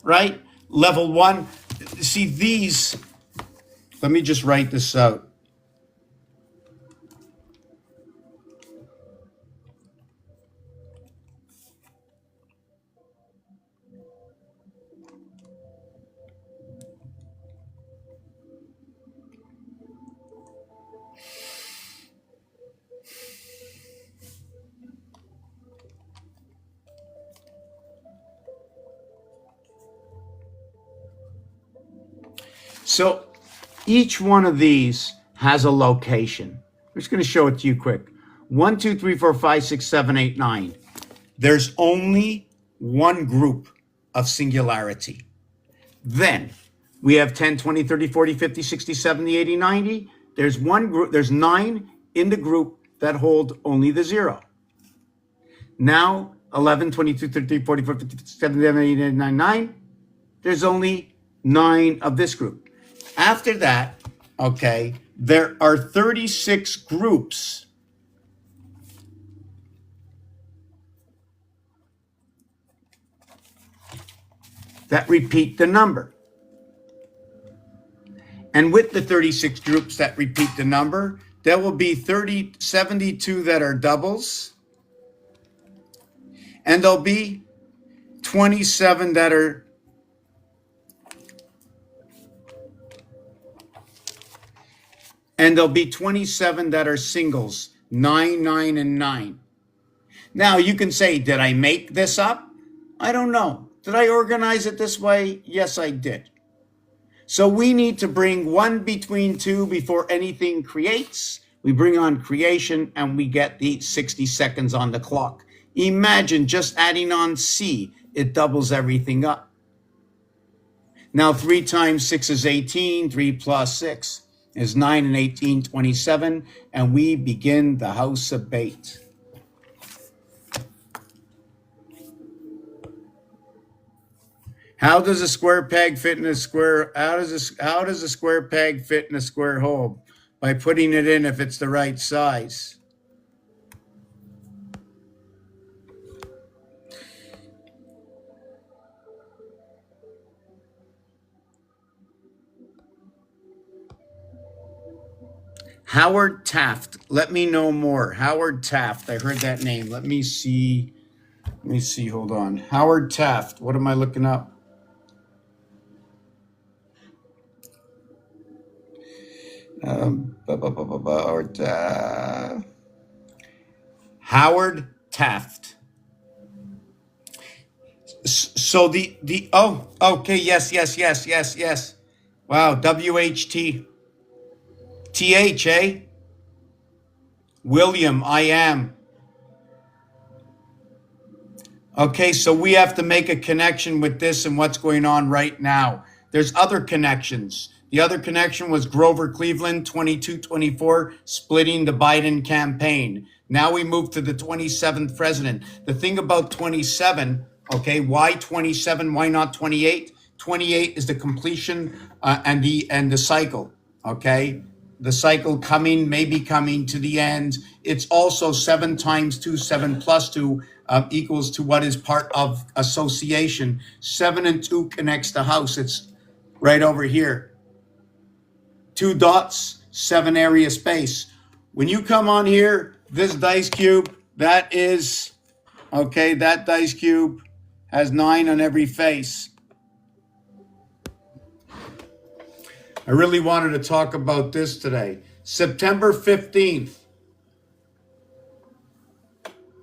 right? Level 1. See these, let me just write this out. So each one of these has a location. I'm just going to show it to you quick. 1, 2, 3, 4, 5, 6, 7, 8, 9. There's only one group of singularity. Then we have 10, 20, 30, 40, 50, 60, 70, 80, 90. There's one group, there's 9 in the group that hold only the 0. Now 11, 22, 23, 44, 50, 60, 70, 80, 89, 9. There's only 9 of this group. After that, okay, there are 36 groups that repeat the number. And with the 36 groups that repeat the number, there will be 72 that are doubles, and there'll be 27 that are singles, 9, 9, and 9. Now you can say, did I make this up? I don't know. Did I organize it this way? Yes, I did. So we need to bring 1 between 2 before anything creates. We bring on creation and we get the 60 seconds on the clock. Imagine just adding on C, it doubles everything up. Now 3 times 6 is 18, 3 plus 6 is 9 and 18, 27, and we begin the house of bait. How does a square peg fit in a square? How does a square peg fit in a square hole? By putting it in if it's the right size. Howard Taft. Let me know more. Howard Taft. I heard that name. Let me see. Hold on. Howard Taft. What am I looking up? Howard Taft. So okay, yes. Wow, WHT. TH, eh? William, I am. Okay, so we have to make a connection with this and what's going on right now. There's other connections. The other connection was Grover Cleveland, 22-24, splitting the Biden campaign. Now we move to the 27th president. The thing about 27, okay, why 27? Why not 28? 28 is the completion and the cycle, okay? The cycle maybe coming to the end. It's also 7 times 2, 7 plus 2 equals to what is part of association. 7 and 2 connects the house. It's right over here. 2 dots, 7 area space. When you come on here, this dice cube, that dice cube has 9 on every face. I really wanted to talk about this today. September 15th,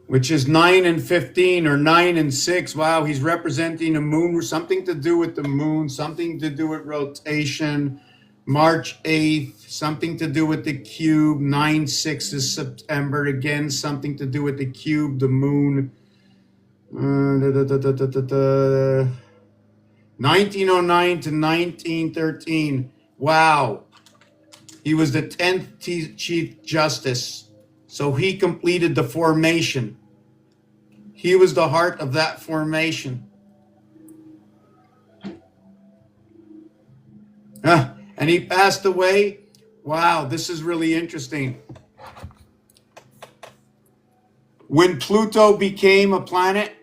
which is 9 and 15 or 9 and 6. Wow, he's representing a moon, something to do with the moon, something to do with rotation. March 8th, something to do with the cube. 9/6 is September. Again, something to do with the cube, the moon. 1909 to 1913. Wow. He was the 10th Chief Justice. So he completed the formation. He was the heart of that formation. And he passed away. Wow, this is really interesting. When Pluto became a planet,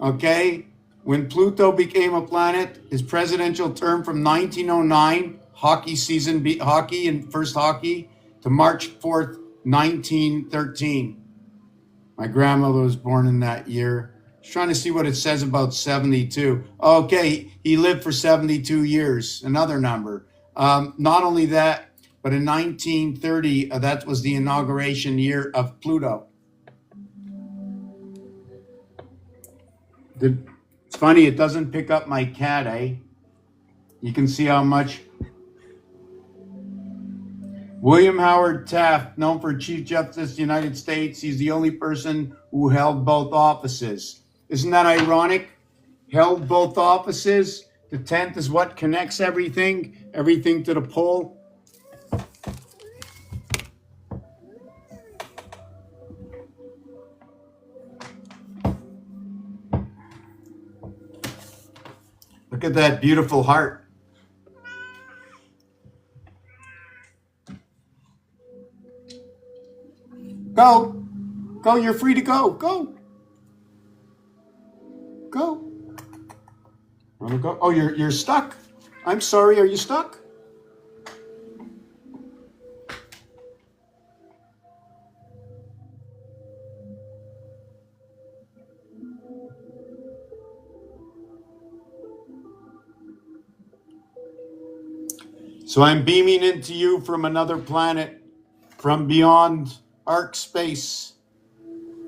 okay, when Pluto became a planet, his presidential term from 1909, hockey season, hockey and first hockey, to March 4th, 1913. My grandmother was born in that year. I was trying to see what it says about 72. Okay, he lived for 72 years, another number. Not only that, but in 1930, that was the inauguration year of Pluto. It's funny, it doesn't pick up my cat, eh? You can see how much. William Howard Taft, known for Chief Justice of the United States, he's the only person who held both offices. Isn't that ironic? Held both offices. The 10th is what connects everything to the pole. Look at that beautiful heart. Go. Go, you're free to go. Go. Go. Wanna go? Oh, you're stuck. I'm sorry, are you stuck? So I'm beaming into you from another planet, from beyond arc space,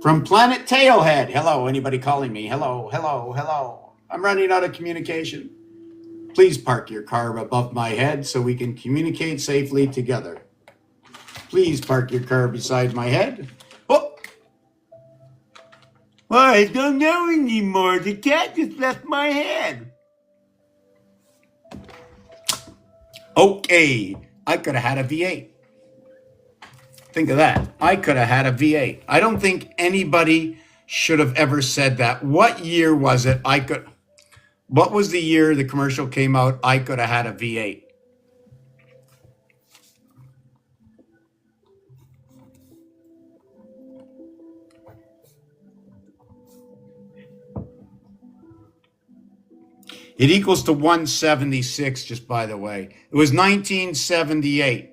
from planet Tailhead. Hello, anybody calling me? Hello, hello, hello. I'm running out of communication. Please park your car above my head so we can communicate safely together. Please park your car beside my head. Oh! Well, I don't know anymore. The cat just left my head. Okay, I could have had a V8. Think of that. I could have had a V8. I don't think anybody should have ever said that. What year was it? What was the year the commercial came out? I could have had a V8. It equals to 176, just by the way. It was 1978.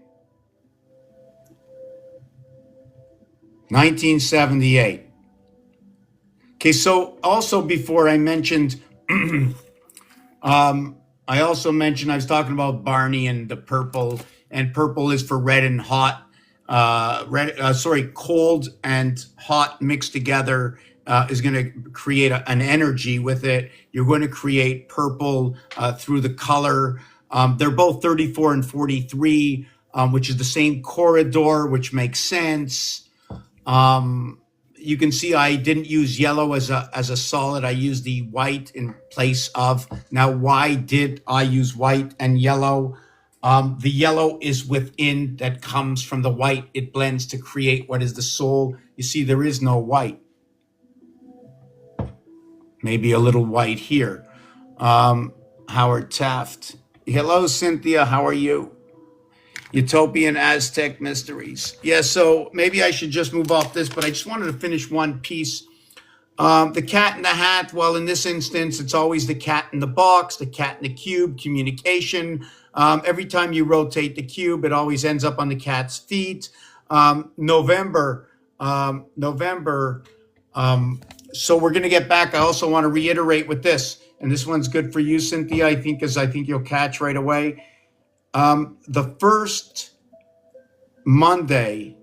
1978. Okay, so also before I mentioned, I also mentioned I was talking about Barney and the purple, and purple is for red and hot. Cold and hot mixed together is going to create an energy with it. You're going to create purple through the color. They're both 34 and 43, which is the same corridor, which makes sense. You can see I didn't use yellow as a solid. I used the white in place of. Now, why did I use white and yellow? The yellow is within, that comes from the white. It blends to create what is the soul. You see, there is no white. Maybe a little white here. Howard Taft. Hello, Cynthia. How are you? Utopian Aztec Mysteries. Yeah, so maybe I should just move off this, but I just wanted to finish one piece. The cat in the hat, well, in this instance, it's always the cat in the box, the cat in the cube, communication. Every time you rotate the cube, it always ends up on the cat's feet. November. So we're going to get back. I also want to reiterate with this, and this one's good for you, Cynthia, I think, because I think you'll catch right away. The first Monday,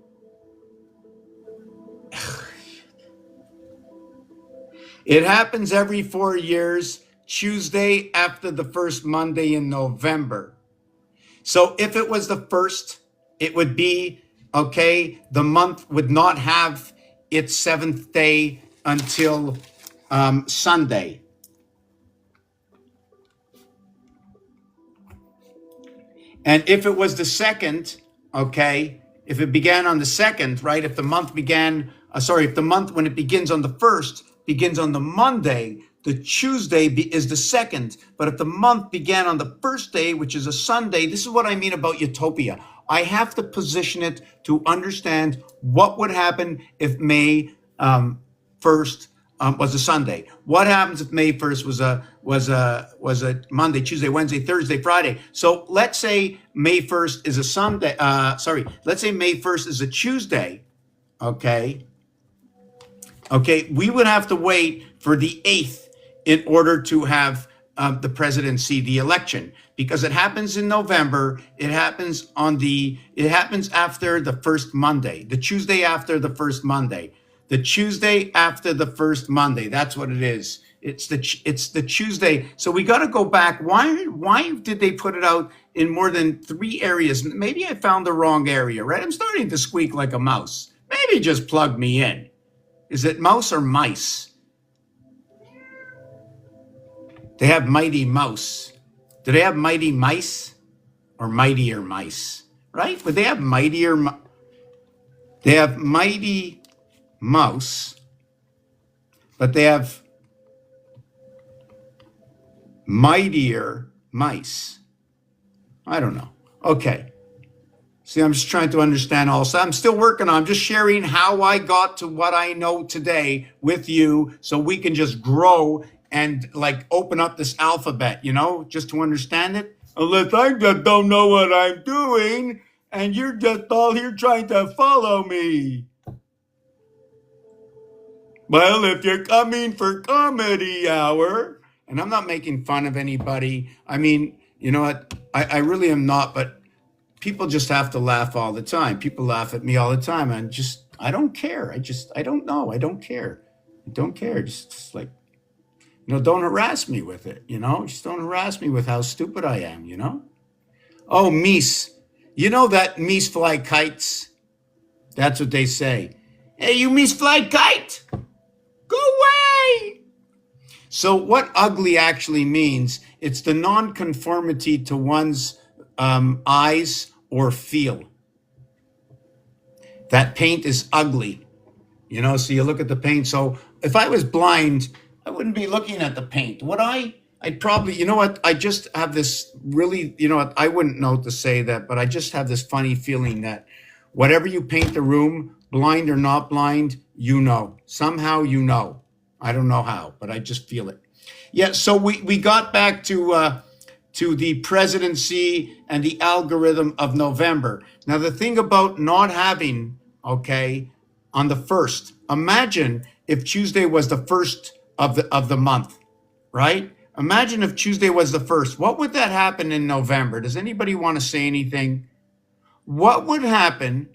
it happens every 4 years, Tuesday after the first Monday in November. So if it was the first, it would be, okay, the month would not have its seventh day until Sunday. And if it was the second, okay, if it began on the second, right? If the month began, if the month when it begins on the first begins on the Monday, the Tuesday is the second. But if the month began on the first day, which is a Sunday, this is what I mean about utopia. I have to position it to understand what would happen if May 1st was a Sunday. What happens if May 1st was a Monday, Tuesday, Wednesday, Thursday, Friday? So let's say May 1st is a Sunday. Let's say May 1st is a Tuesday. Okay. We would have to wait for the 8th in order to have the presidency, the election, because it happens in November. It happens after the first Monday, the Tuesday after the first Monday. The Tuesday after the first Monday. That's what it is. It's the Tuesday. So we got to go back. Why did they put it out in more than 3 areas? Maybe I found the wrong area, right? I'm starting to squeak like a mouse. Maybe just plug me in. Is it mouse or mice? They have Mighty Mouse. Do they have Mighty Mice or Mightier Mice? Right? Would they have Mightier? They have Mighty Mouse, but they have Mightier Mice. I don't know. Okay. See, I'm just trying to understand also. I'm still working on, I'm just sharing how I got to what I know today with you so we can just grow and like open up this alphabet, just to understand it. Unless I just don't know what I'm doing and you're just all here trying to follow me. Well, if you're coming for comedy hour, and I'm not making fun of anybody. I mean, you know what? I really am not, but people just have to laugh all the time. People laugh at me all the time. And I don't care. I don't know. I don't care. I don't care. Just like, don't harass me with it, just don't harass me with how stupid I am, Oh, meese. You know that meese fly kites? That's what they say. Hey, you meese fly kite. Go away. So what ugly actually means, it's the nonconformity to one's eyes or feel. That paint is ugly, so you look at the paint. So if I was blind, I wouldn't be looking at the paint. Would I? I'd probably, I just have this really, I wouldn't know to say that, but I just have this funny feeling that whatever you paint the room, blind or not blind, somehow I don't know how, but I just feel it. Yeah, so we got back to the presidency and the algorithm of November. Now, the thing about not having, on the first, imagine if Tuesday was the first of the month, right? Imagine if Tuesday was the first. What would that happen in November? Does anybody want to say anything? What would happen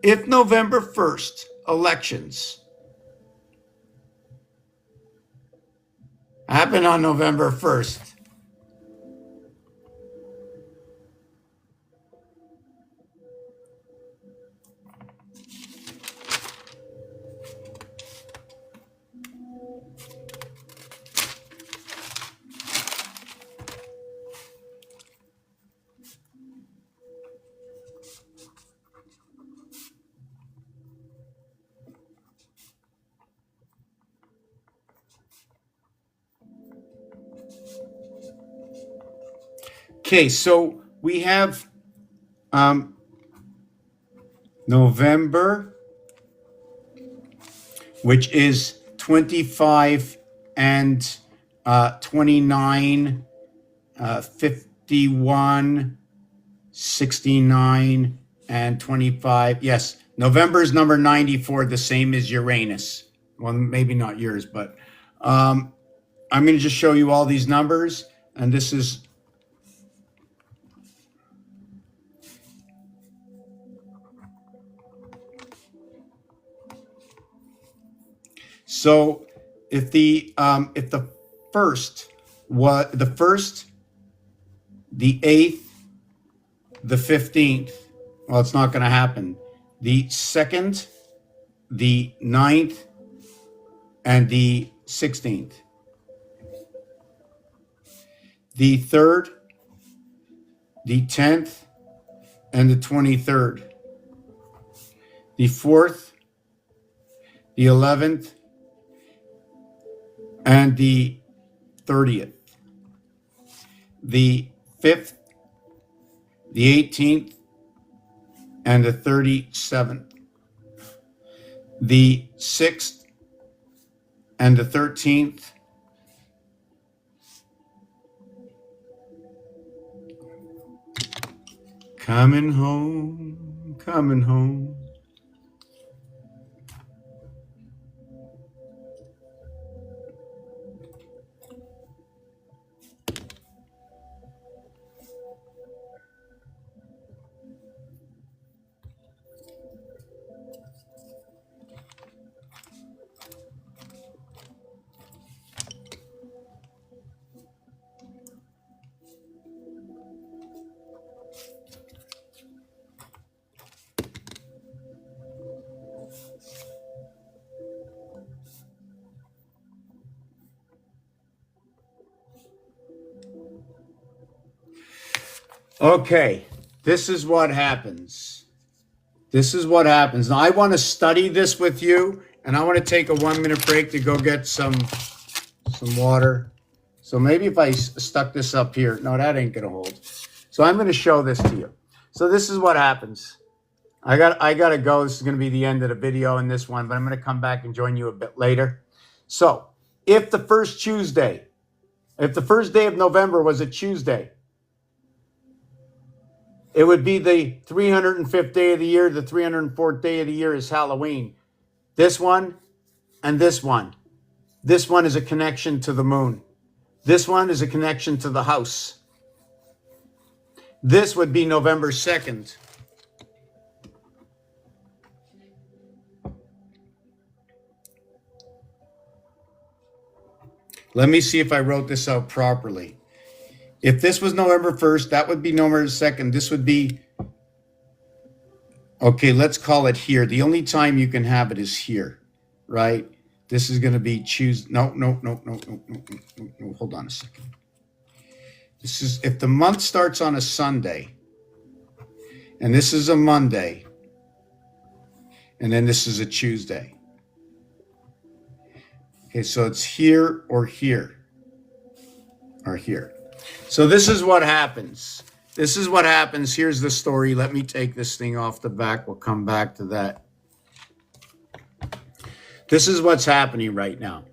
if November 1st elections happen on November 1st? Okay, so we have November, which is 25 and 29, 51, 69, and 25. Yes, November is number 94, the same as Uranus. Well, maybe not yours, but I'm going to just show you all these numbers, and this is so if the first was the 8th, the 15th. Well, it's not going to happen. The 2nd, the 9th, and the 16th. The 3rd, the 10th, and the 23rd. The 4th, the 11th, and the 30th. The 5th, the 18th, and the 37th. The 6th and the 13th. Coming home, coming home. Okay, this is what happens. This is what happens. Now, I want to study this with you, and I want to take a 1-minute break to go get some water. So maybe if I stuck this up here, no, that ain't going to hold. So I'm going to show this to you. So this is what happens. I got to go. This is going to be the end of the video in this one, but I'm going to come back and join you a bit later. So if the first day of November was a Tuesday, it would be the 305th day of the year. The 304th day of the year is Halloween. This one and this one. This one is a connection to the moon. This one is a connection to the house. This would be November 2nd. Let me see if I wrote this out properly. If this was November 1st, that would be November 2nd. This would be, okay, let's call it here. The only time you can have it is here, right? This is going to be Tuesday. No. Hold on a second. This is, if the month starts on a Sunday, and this is a Monday, and then this is a Tuesday. Okay, so it's here or here, or here. So this is what happens. This is what happens. Here's the story. Let me take this thing off the back. We'll come back to that. This is what's happening right now.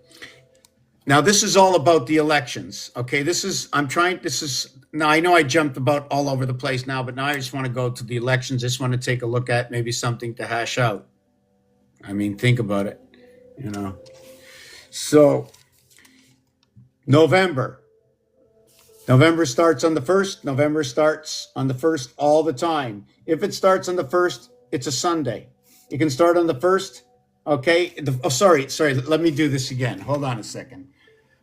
Now, this is all about the elections. Okay, now I know I jumped about all over the place now, but now I just want to go to the elections. I just want to take a look at maybe something to hash out. I mean, think about it, So, November starts on the 1st. November starts on the 1st all the time. If it starts on the 1st, it's a Sunday. It can start on the 1st. Okay. Sorry. Let me do this again. Hold on a second.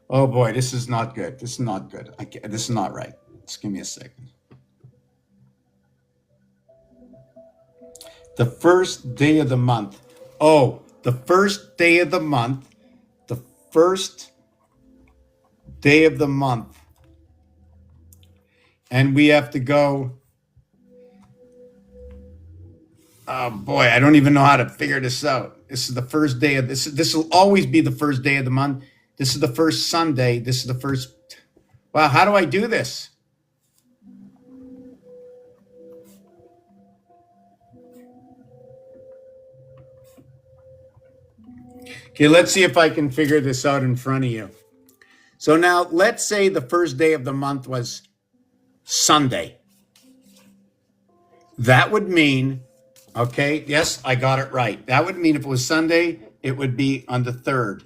Oh boy, this is not good. This is not good. This is not right. Just give me a second. The first day of the month. Oh, the first day of the month. The first day of the month. And we have to go. Oh boy, I don't even know how to figure this out. This is the first day of this. This will always be the first day of the month. This is the first Sunday. This is the first. Wow, how do I do this? Okay, let's see if I can figure this out in front of you. So now let's say the first day of the month was Sunday. That would mean, okay, yes, I got it right. That would mean if it was Sunday, it would be on the 3rd.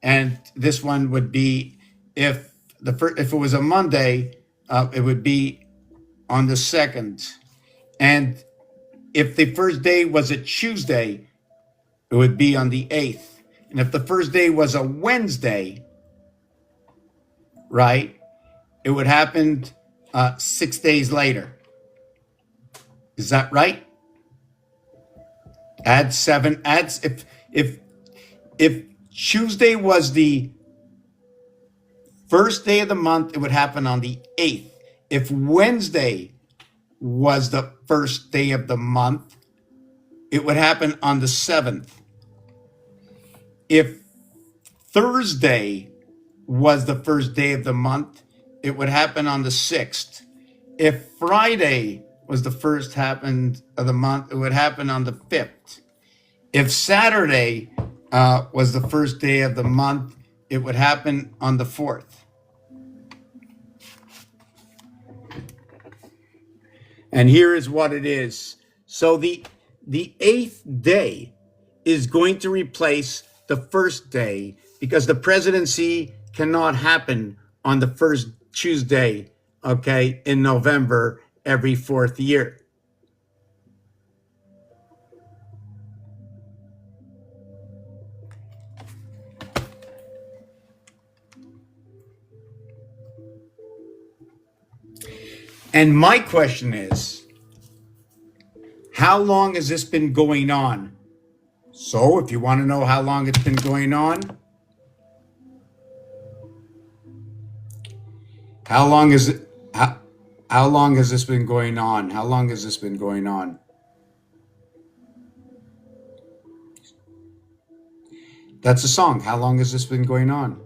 And this one would be, if it was a Monday, it would be on the 2nd. And if the first day was a Tuesday, it would be on the 8th. And if the first day was a Wednesday, right, it would happen 6 days later. Is that right? Add 7. If Tuesday was the first day of the month, it would happen on the 8th. If Wednesday was the first day of the month, it would happen on the 7th. If Thursday was the first day of the month, it would happen on the 6th. If Friday was the first happened of the month, it would happen on the 5th. If Saturday was the first day of the month, it would happen on the 4th. And here is what it is. So the 8th day is going to replace the first day because the presidency cannot happen on the first Tuesday, okay, in November every 4th year. And my question is, how long has this been going on? So if you want to know how long it's been going on, how long has this been going on? How long has this been going on? That's a song. How long has this been going on?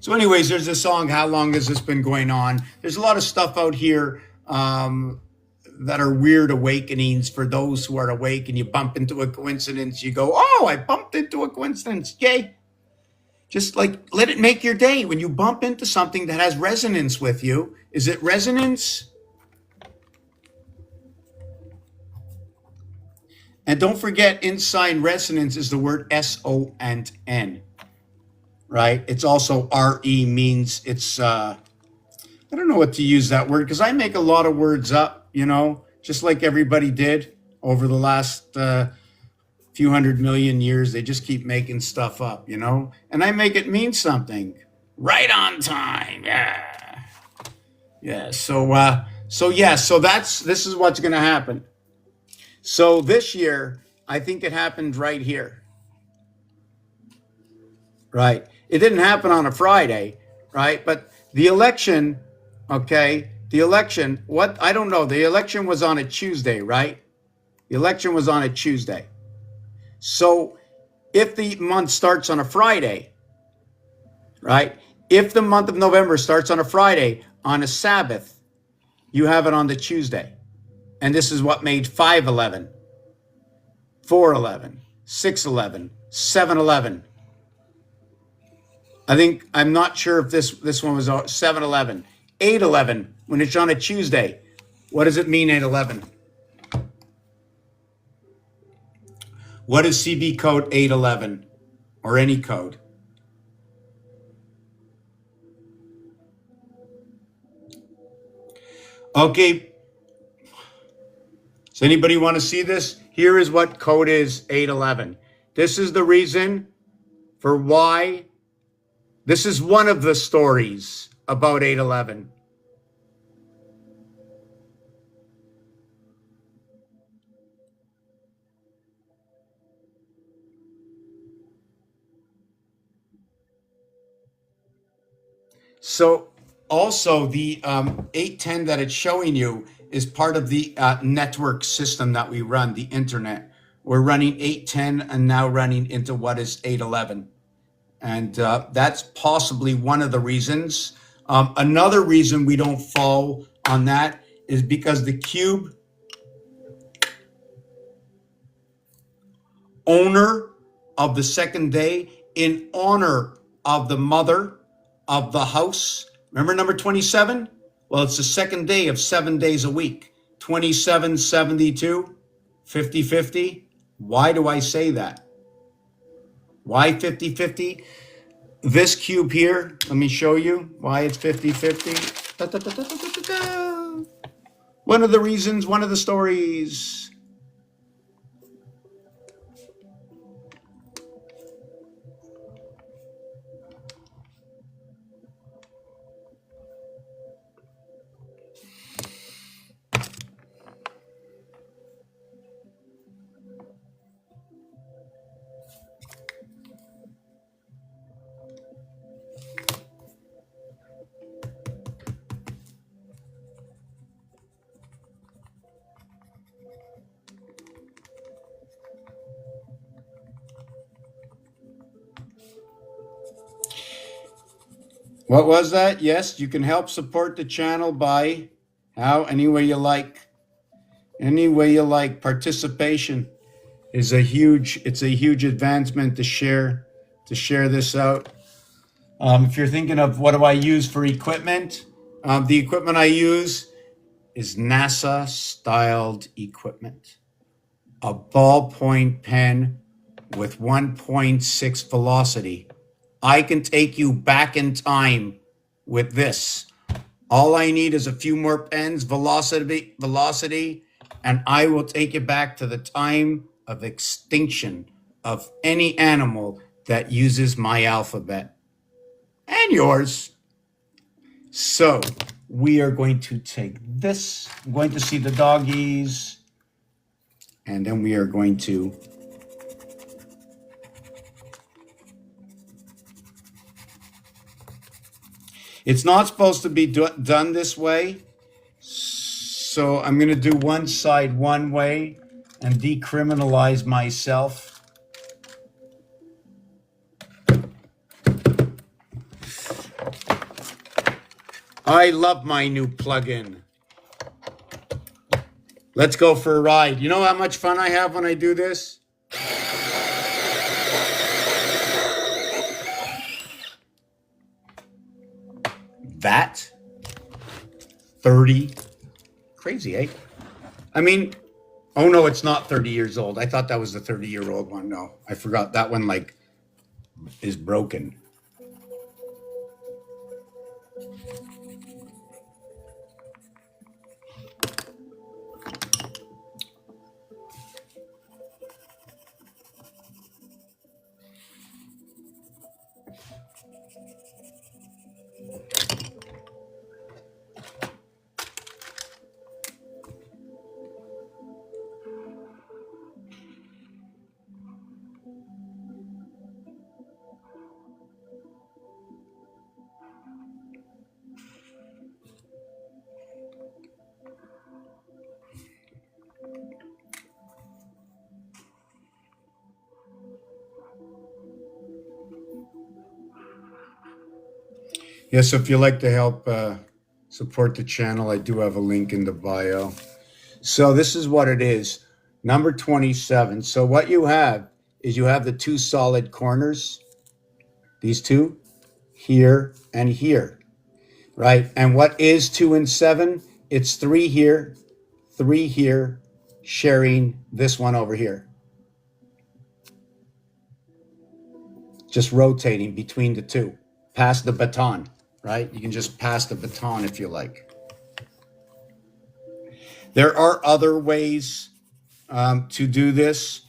So anyways, there's this song, How Long Has This Been Going On? There's a lot of stuff out here that are weird awakenings for those who are awake, and you bump into a coincidence. You go, oh, I bumped into a coincidence. Yay. Just like let it make your day when you bump into something that has resonance with you. Is it resonance? And don't forget, inside resonance is the word SON, right? It's also RE, means it's, I don't know what to use that word because I make a lot of words up, just like everybody did over the last few 100 million years. They just keep making stuff up, and I make it mean something. Right on time. Yeah. So this is what's going to happen. So this year, I think it happened right here. Right. It didn't happen on a Friday, right? But the election, okay, I don't know. The election was on a Tuesday, right? The election was on a Tuesday. So if the month starts on a Friday, right? If the month of November starts on a Friday, on a Sabbath, you have it on the Tuesday. And this is what made 5/11, 4/11, 6/11, 7/11. I'm not sure if this one was 7/11, 8/11, when it's on a Tuesday. What does it mean, 8/11? What is CB code 8/11 or any code? Okay. Does anybody want to see this? Here is what code is 8/11. This is the reason for why. This is one of the stories about 8/11. So also the 810 that it's showing you is part of the network system that we run, the internet. We're running 810 and now running into what is 8/11. And that's possibly one of the reasons. Another reason we don't fall on that is because the cube owner of the second day, in honor of the mother of the house. Remember number 27? Well, it's the second day of 7 days a week. 27, 72, 50, 50. Why do I say that? Why 50, 50? This cube here, let me show you why it's 50, 50. One of the reasons, one of the stories. What was that? Yes, you can help support the channel by how? Any way you like. Any way you like. Participation is it's a huge advancement to share this out. If you're thinking of what do I use for equipment, the equipment I use is NASA styled equipment. A ballpoint pen with 1.6 velocity. I can take you back in time with this. All I need is a few more pens, velocity, and I will take you back to the time of extinction of any animal that uses my alphabet and yours. So we are going to take this. I'm going to see the doggies, and then we are going to it's not supposed to be done this way. So I'm going to do one side one way and decriminalize myself. I love my new plugin. Let's go for a ride. You know how much fun I have when I do this? That 30. Crazy, eh? I mean, oh no, it's not 30 years old. I thought that was the 30-year-old one. No, I forgot that one like is broken. Yes, if you'd like to help support the channel, I do have a link in the bio. So this is what it is. Number 27. So what you have is you have the two solid corners, these two, here and here, right? And what is 2 and 7? It's 3 here, sharing this one over here. Just rotating between the two. Pass the baton, right? You can just pass the baton if you like. There are other ways to do this.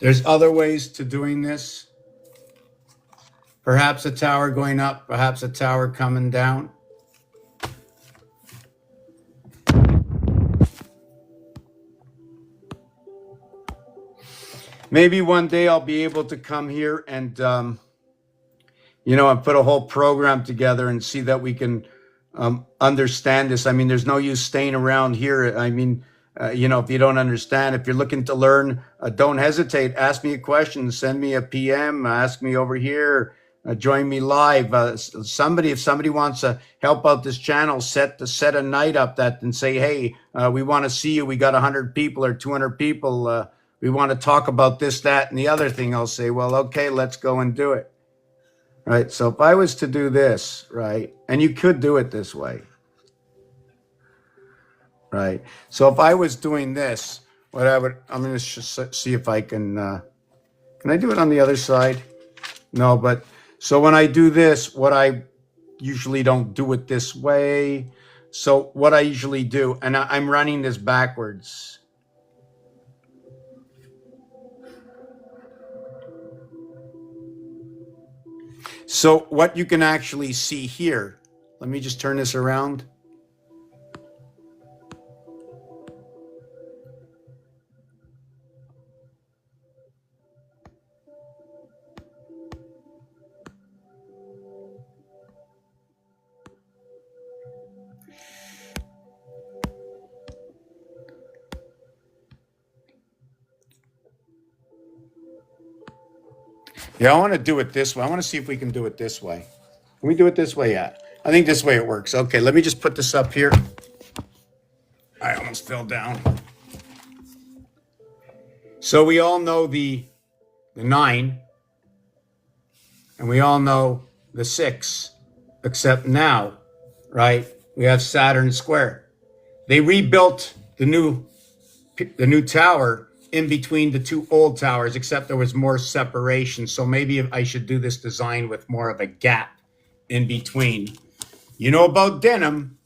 There's other ways to doing this. Perhaps a tower going up, perhaps a tower coming down. Maybe one day I'll be able to come here and, and put a whole program together and see that we can understand this. I mean, there's no use staying around here. I mean, if you don't understand, if you're looking to learn, don't hesitate. Ask me a question, send me a PM, ask me over here, join me live. If somebody wants to help out this channel, set a night up and say, hey, we want to see you. We got 100 people or 200 people. We want to talk about this, that, and the other thing. I'll say, well, okay, let's go and do it. Right. So if I was to do this, right, and you could do it this way. Right. So if I was doing this, I'm going to see if I can I do it on the other side? No, but so when I do this, what I usually don't do it this way. So what I usually do, and I'm running this backwards. So what you can actually see here, let me just turn this around. Yeah, I want to do it this way. I want to see if we can do it this way. Can we do it this way? Yeah. I think this way it works. Okay, let me just put this up here. I almost fell down. So we all know the 9, and we all know the 6, except now, right? We have Saturn square. They rebuilt the new tower in between the 2 old towers, except there was more separation. So maybe I should do this design with more of a gap in between. You know about denim.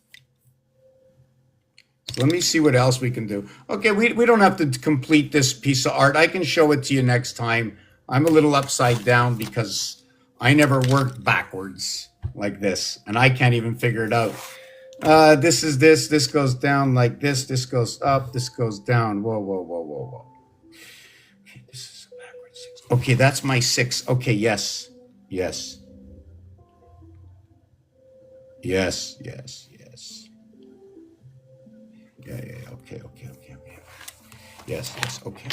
Let me see what else we can do. Okay, we don't have to complete this piece of art. I can show it to you next time. I'm a little upside down because I never worked backwards like this, and I can't even figure it out. This is this goes down like this goes up, this goes down. Whoa, whoa, whoa, whoa, whoa. Okay, this is a backwards 6. Okay, that's my 6. Okay, yes, yes. Yes, yes, yes. Yeah, yeah, okay, okay, okay, okay. Yes, yes, okay.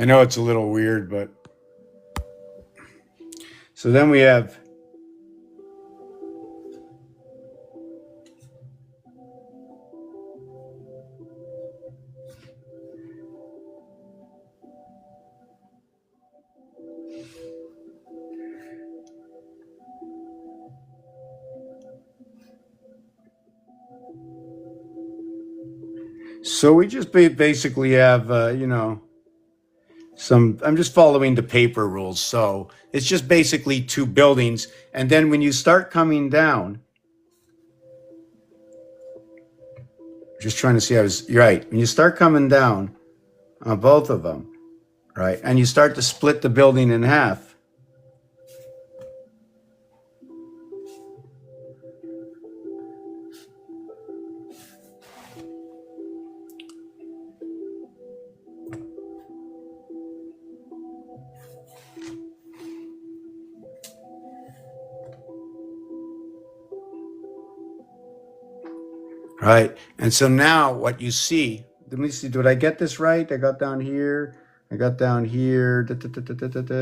I know it's a little weird, but so then we have so we just basically have some. I'm just following the paper rules, so it's just basically 2 buildings, and then when you start coming down, just trying to see you're right. When you start coming down on both of them, right, and you start to split the building in half. Right. And so now what you see, let me see, did I get this right? I got down here. I got down here. Da, da, da, da, da, da, da.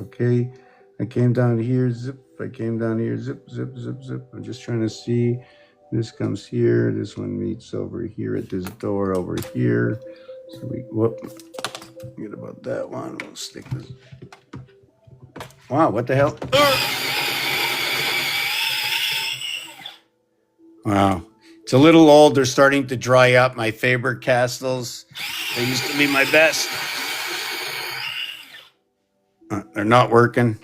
Okay. I came down here. Zip. I came down here. Zip, zip, zip, zip. I'm just trying to see. This comes here. This one meets over here at this door over here. So we, whoop. Forget about that one. We'll stick this. Wow, what the hell? Wow. It's a little old. They're starting to dry up. My favorite castles. They used to be my best. They're not working.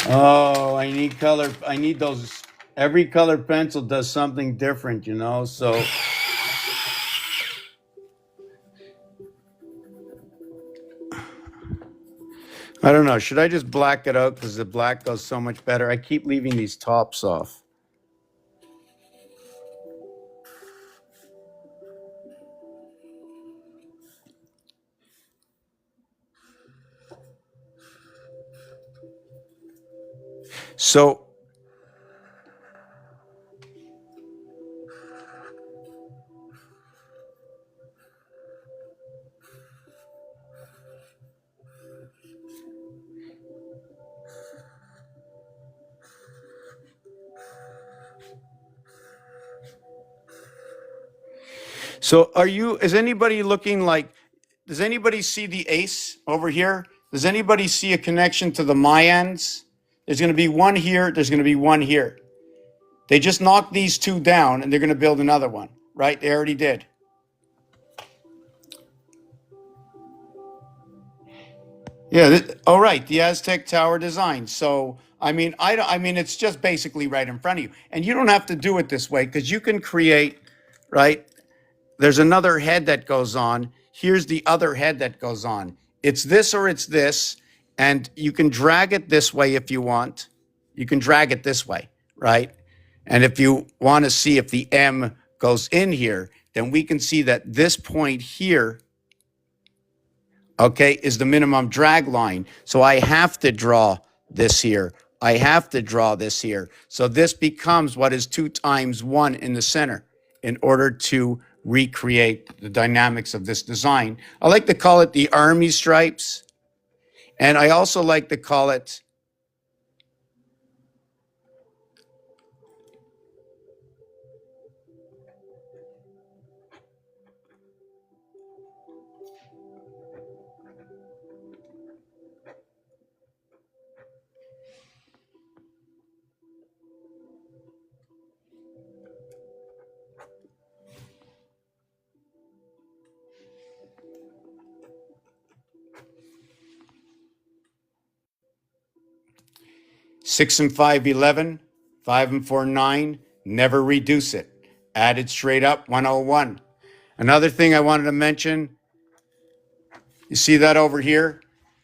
Oh, I need color. I need those. Every color pencil does something different, so. I don't know. Should I just black it out because the black goes so much better? I keep leaving these tops off. So is anybody looking like, does anybody see the ace over here? Does anybody see a connection to the Mayans? There's going to be one here. There's going to be one here. They just knocked these 2 down and they're going to build another one, right? They already did. Yeah. Oh, right. The Aztec Tower design. So, I mean, I mean, it's just basically right in front of you, and you don't have to do it this way because you can create, right? There's another head that goes on. Here's the other head that goes on. It's this or it's this, and you can drag it this way if you want. You can drag it this way, right? And if you want to see if the M goes in here, then we can see that this point here, okay, is the minimum drag line. So I have to draw this here. I have to draw this here. So this becomes what is 2 times 1 in the center in order to recreate the dynamics of this design. I like to call it the army stripes. And I also like to call it six and five, 11, 5 and 4, 9, never reduce it. Add it straight up, 101. Another thing I wanted to mention, you see that over here,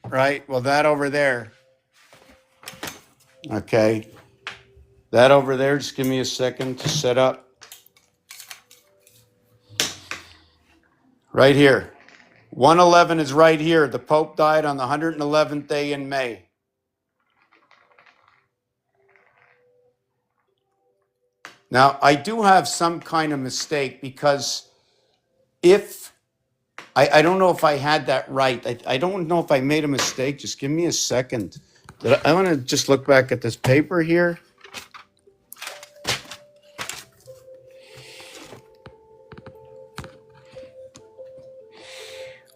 right? Well, that over there, okay. That over there, just give me a second to set up. Right here. 111 is right here. The Pope died on the 111th day in May. Now, I do have some kind of mistake because if, I don't know if I had that right. I don't know if I made a mistake. Just give me a second. I want to just look back at this paper here.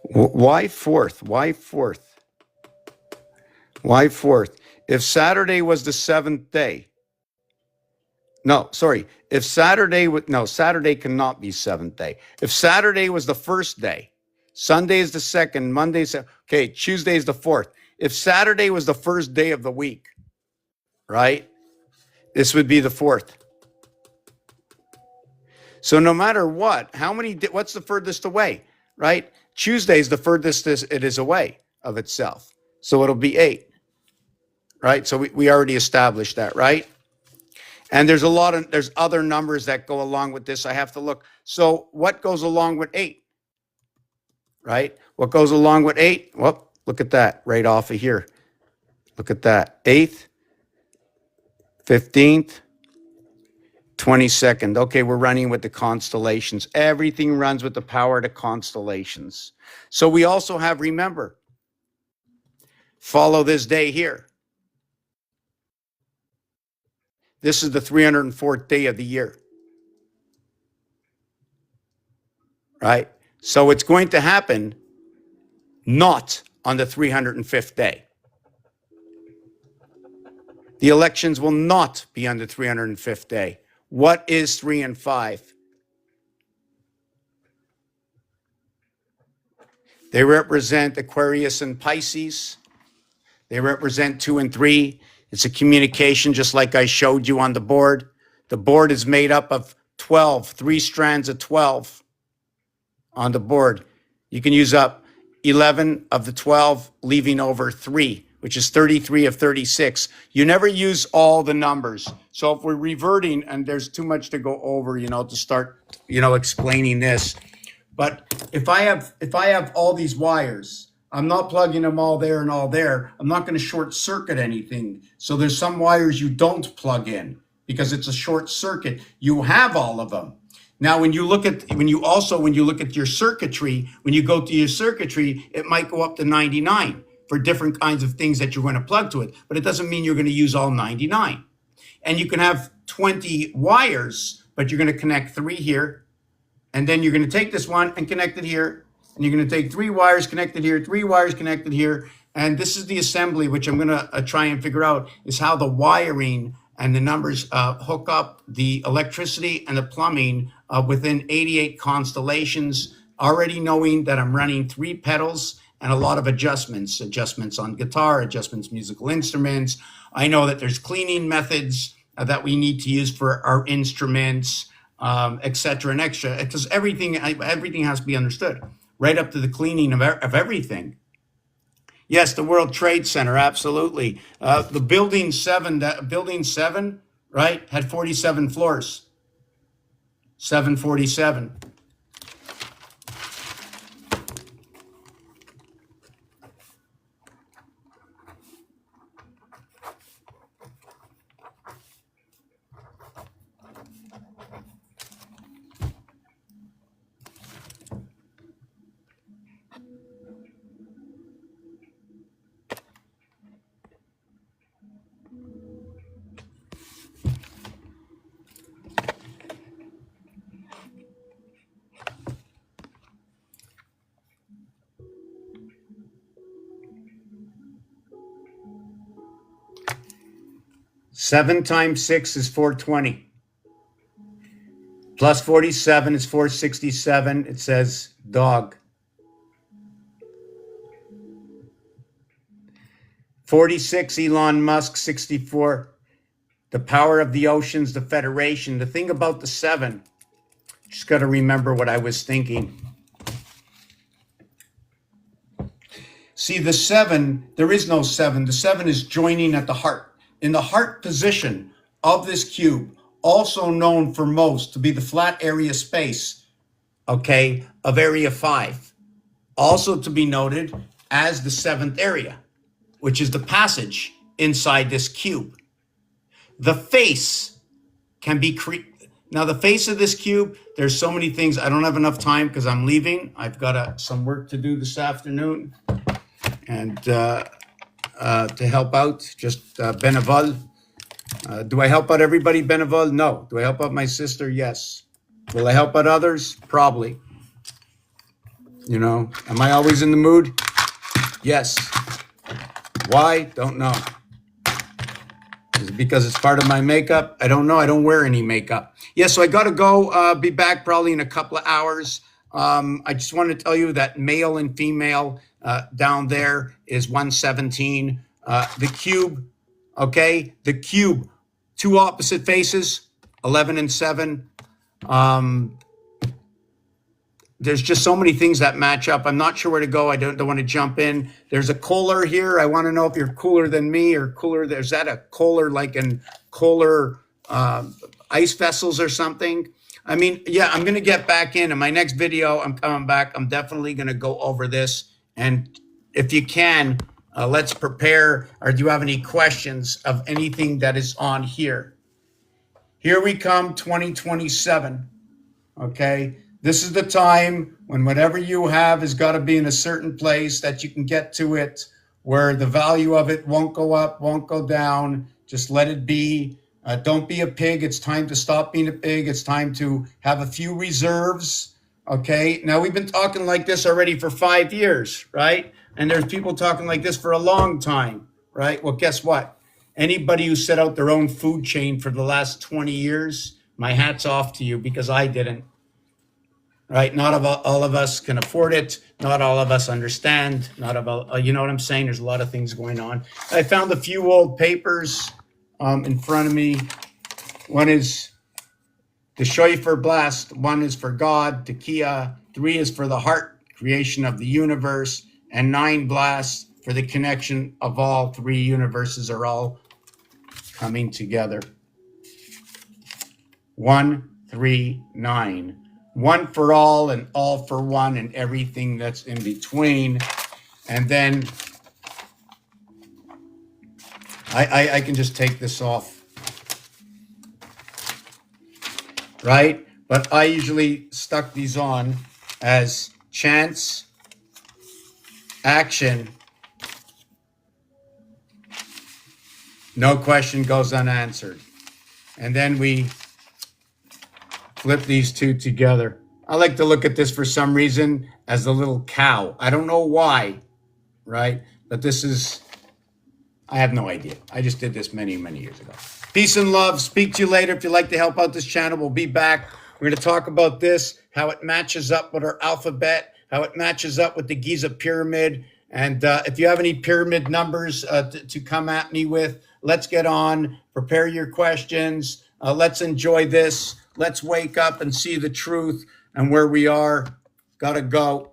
Why fourth? Why fourth? Why fourth? If Saturday was the 7th day, no, sorry. If Saturday was, no, Saturday cannot be 7th day. If Saturday was the 1st day, Sunday is the 2nd, Monday is, okay, Tuesday is the 4th. If Saturday was the 1st day of the week, right? This would be the 4th. So no matter what, what's the furthest away, right? Tuesday is the furthest it is away of itself. So it'll be 8, right? So we already established that, right? And there's other numbers that go along with this. I have to look. So what goes along with 8, right? What goes along with 8? Well, look at that right off of here. Look at that. 8th, 15th, 22nd. Okay, we're running with the constellations. Everything runs with the power to constellations. So we also have, remember, follow this day here. This is the 304th day of the year, right? So it's going to happen not on the 305th day. The elections will not be on the 305th day. What is 3 and 5? They represent Aquarius and Pisces. They represent 2 and 3. It's a communication just like I showed you on the board. The board is made up of 12, 3 strands of 12 on the board. You can use up 11 of the 12, leaving over 3, which is 33 of 36. You never use all the numbers. So if we're reverting and there's too much to go over, to start, explaining this. But if I have all these wires, I'm not plugging them all there and all there. I'm not going to short circuit anything. So there's some wires you don't plug in because it's a short circuit. You have all of them. Now, when you look at your circuitry, when you go to your circuitry, it might go up to 99 for different kinds of things that you're going to plug to it. But it doesn't mean you're going to use all 99. And you can have 20 wires, but you're going to connect 3 here. And then you're going to take this one and connect it here. And you're going to take 3 wires connected here, 3 wires connected here. And this is the assembly, which I'm going to try and figure out is how the wiring and the numbers hook up the electricity and the plumbing within 88 constellations, already knowing that I'm running 3 petals and a lot of adjustments on guitar, adjustments, musical instruments. I know that there's cleaning methods that we need to use for our instruments, et cetera, and extra, because everything has to be understood, right up to the cleaning of everything. Yes, the World Trade Center, absolutely. The building seven, right, had 47 floors. 747. Seven times 6 is 420. Plus 47 is 467. It says dog. 46, Elon Musk. 64, the power of the oceans, the Federation. The thing about the 7, just got to remember what I was thinking. See, the 7, there is no 7. The 7 is joining at the heart. In the heart position of this cube, also known for most to be the flat area space, okay, of area 5. Also to be noted as the 7th area, which is the passage inside this cube. The face can be now the face of this cube, there's so many things. I don't have enough time because I'm leaving. I've got some work to do this afternoon. And to help out, just Benevol. Do I help out everybody, Benevol? No. Do I help out my sister? Yes. Will I help out others? Probably. You know, am I always in the mood? Yes. Why? Don't know. Is it because it's part of my makeup? I don't know. I don't wear any makeup. Yeah, so I got to go. Be back probably in a couple of hours. I just wanted to tell you that male and female down there is 117. The cube, okay? The cube, 2 opposite faces, 11 and 7. There's just so many things that match up. I'm not sure where to go. I don't want to jump in. There's a Kohler here. I want to know if you're cooler than me or cooler. There's that a Kohler like in Kohler ice vessels or something. I mean, yeah, I'm going to get back in my next video. I'm coming back. I'm definitely going to go over this. And if you can, let's prepare. Or do you have any questions of anything that is on here? Here we come, 2027. Okay. This is the time when whatever you have has got to be in a certain place that you can get to it, where the value of it won't go up, won't go down. Just let it be. Don't be a pig. It's time to stop being a pig. It's time to have a few reserves. Okay. Now we've been talking like this already for 5 years, right? And there's people talking like this for a long time, right? Well, guess what? Anybody who set out their own food chain for the last 20 years, my hat's off to you, because I didn't. Right? Not all of us can afford it. Not all of us understand. Not about, you know what I'm saying? There's a lot of things going on. I found a few old papers in front of me. One is the Shofar blast. 1 is for God, Tekiah. 3 is for the heart, creation of the universe. And 9 blasts for the connection of all 3 universes are all coming together. 1, 3, 9. 1 for all and all for one and everything that's in between. And then I can just take this off, right? But I usually stuck these on as chance, action, no question goes unanswered. And then we flip these 2 together. I like to look at this for some reason as a little cow. I don't know why, right? But this is, I have no idea. I just did this many, many years ago. Peace and love. Speak to you later. If you'd like to help out this channel, we'll be back. We're going to talk about this, how it matches up with our alphabet, how it matches up with the Giza pyramid. And if you have any pyramid numbers to come at me with, let's get on, prepare your questions. Let's enjoy this. Let's wake up and see the truth and where we are. Gotta go.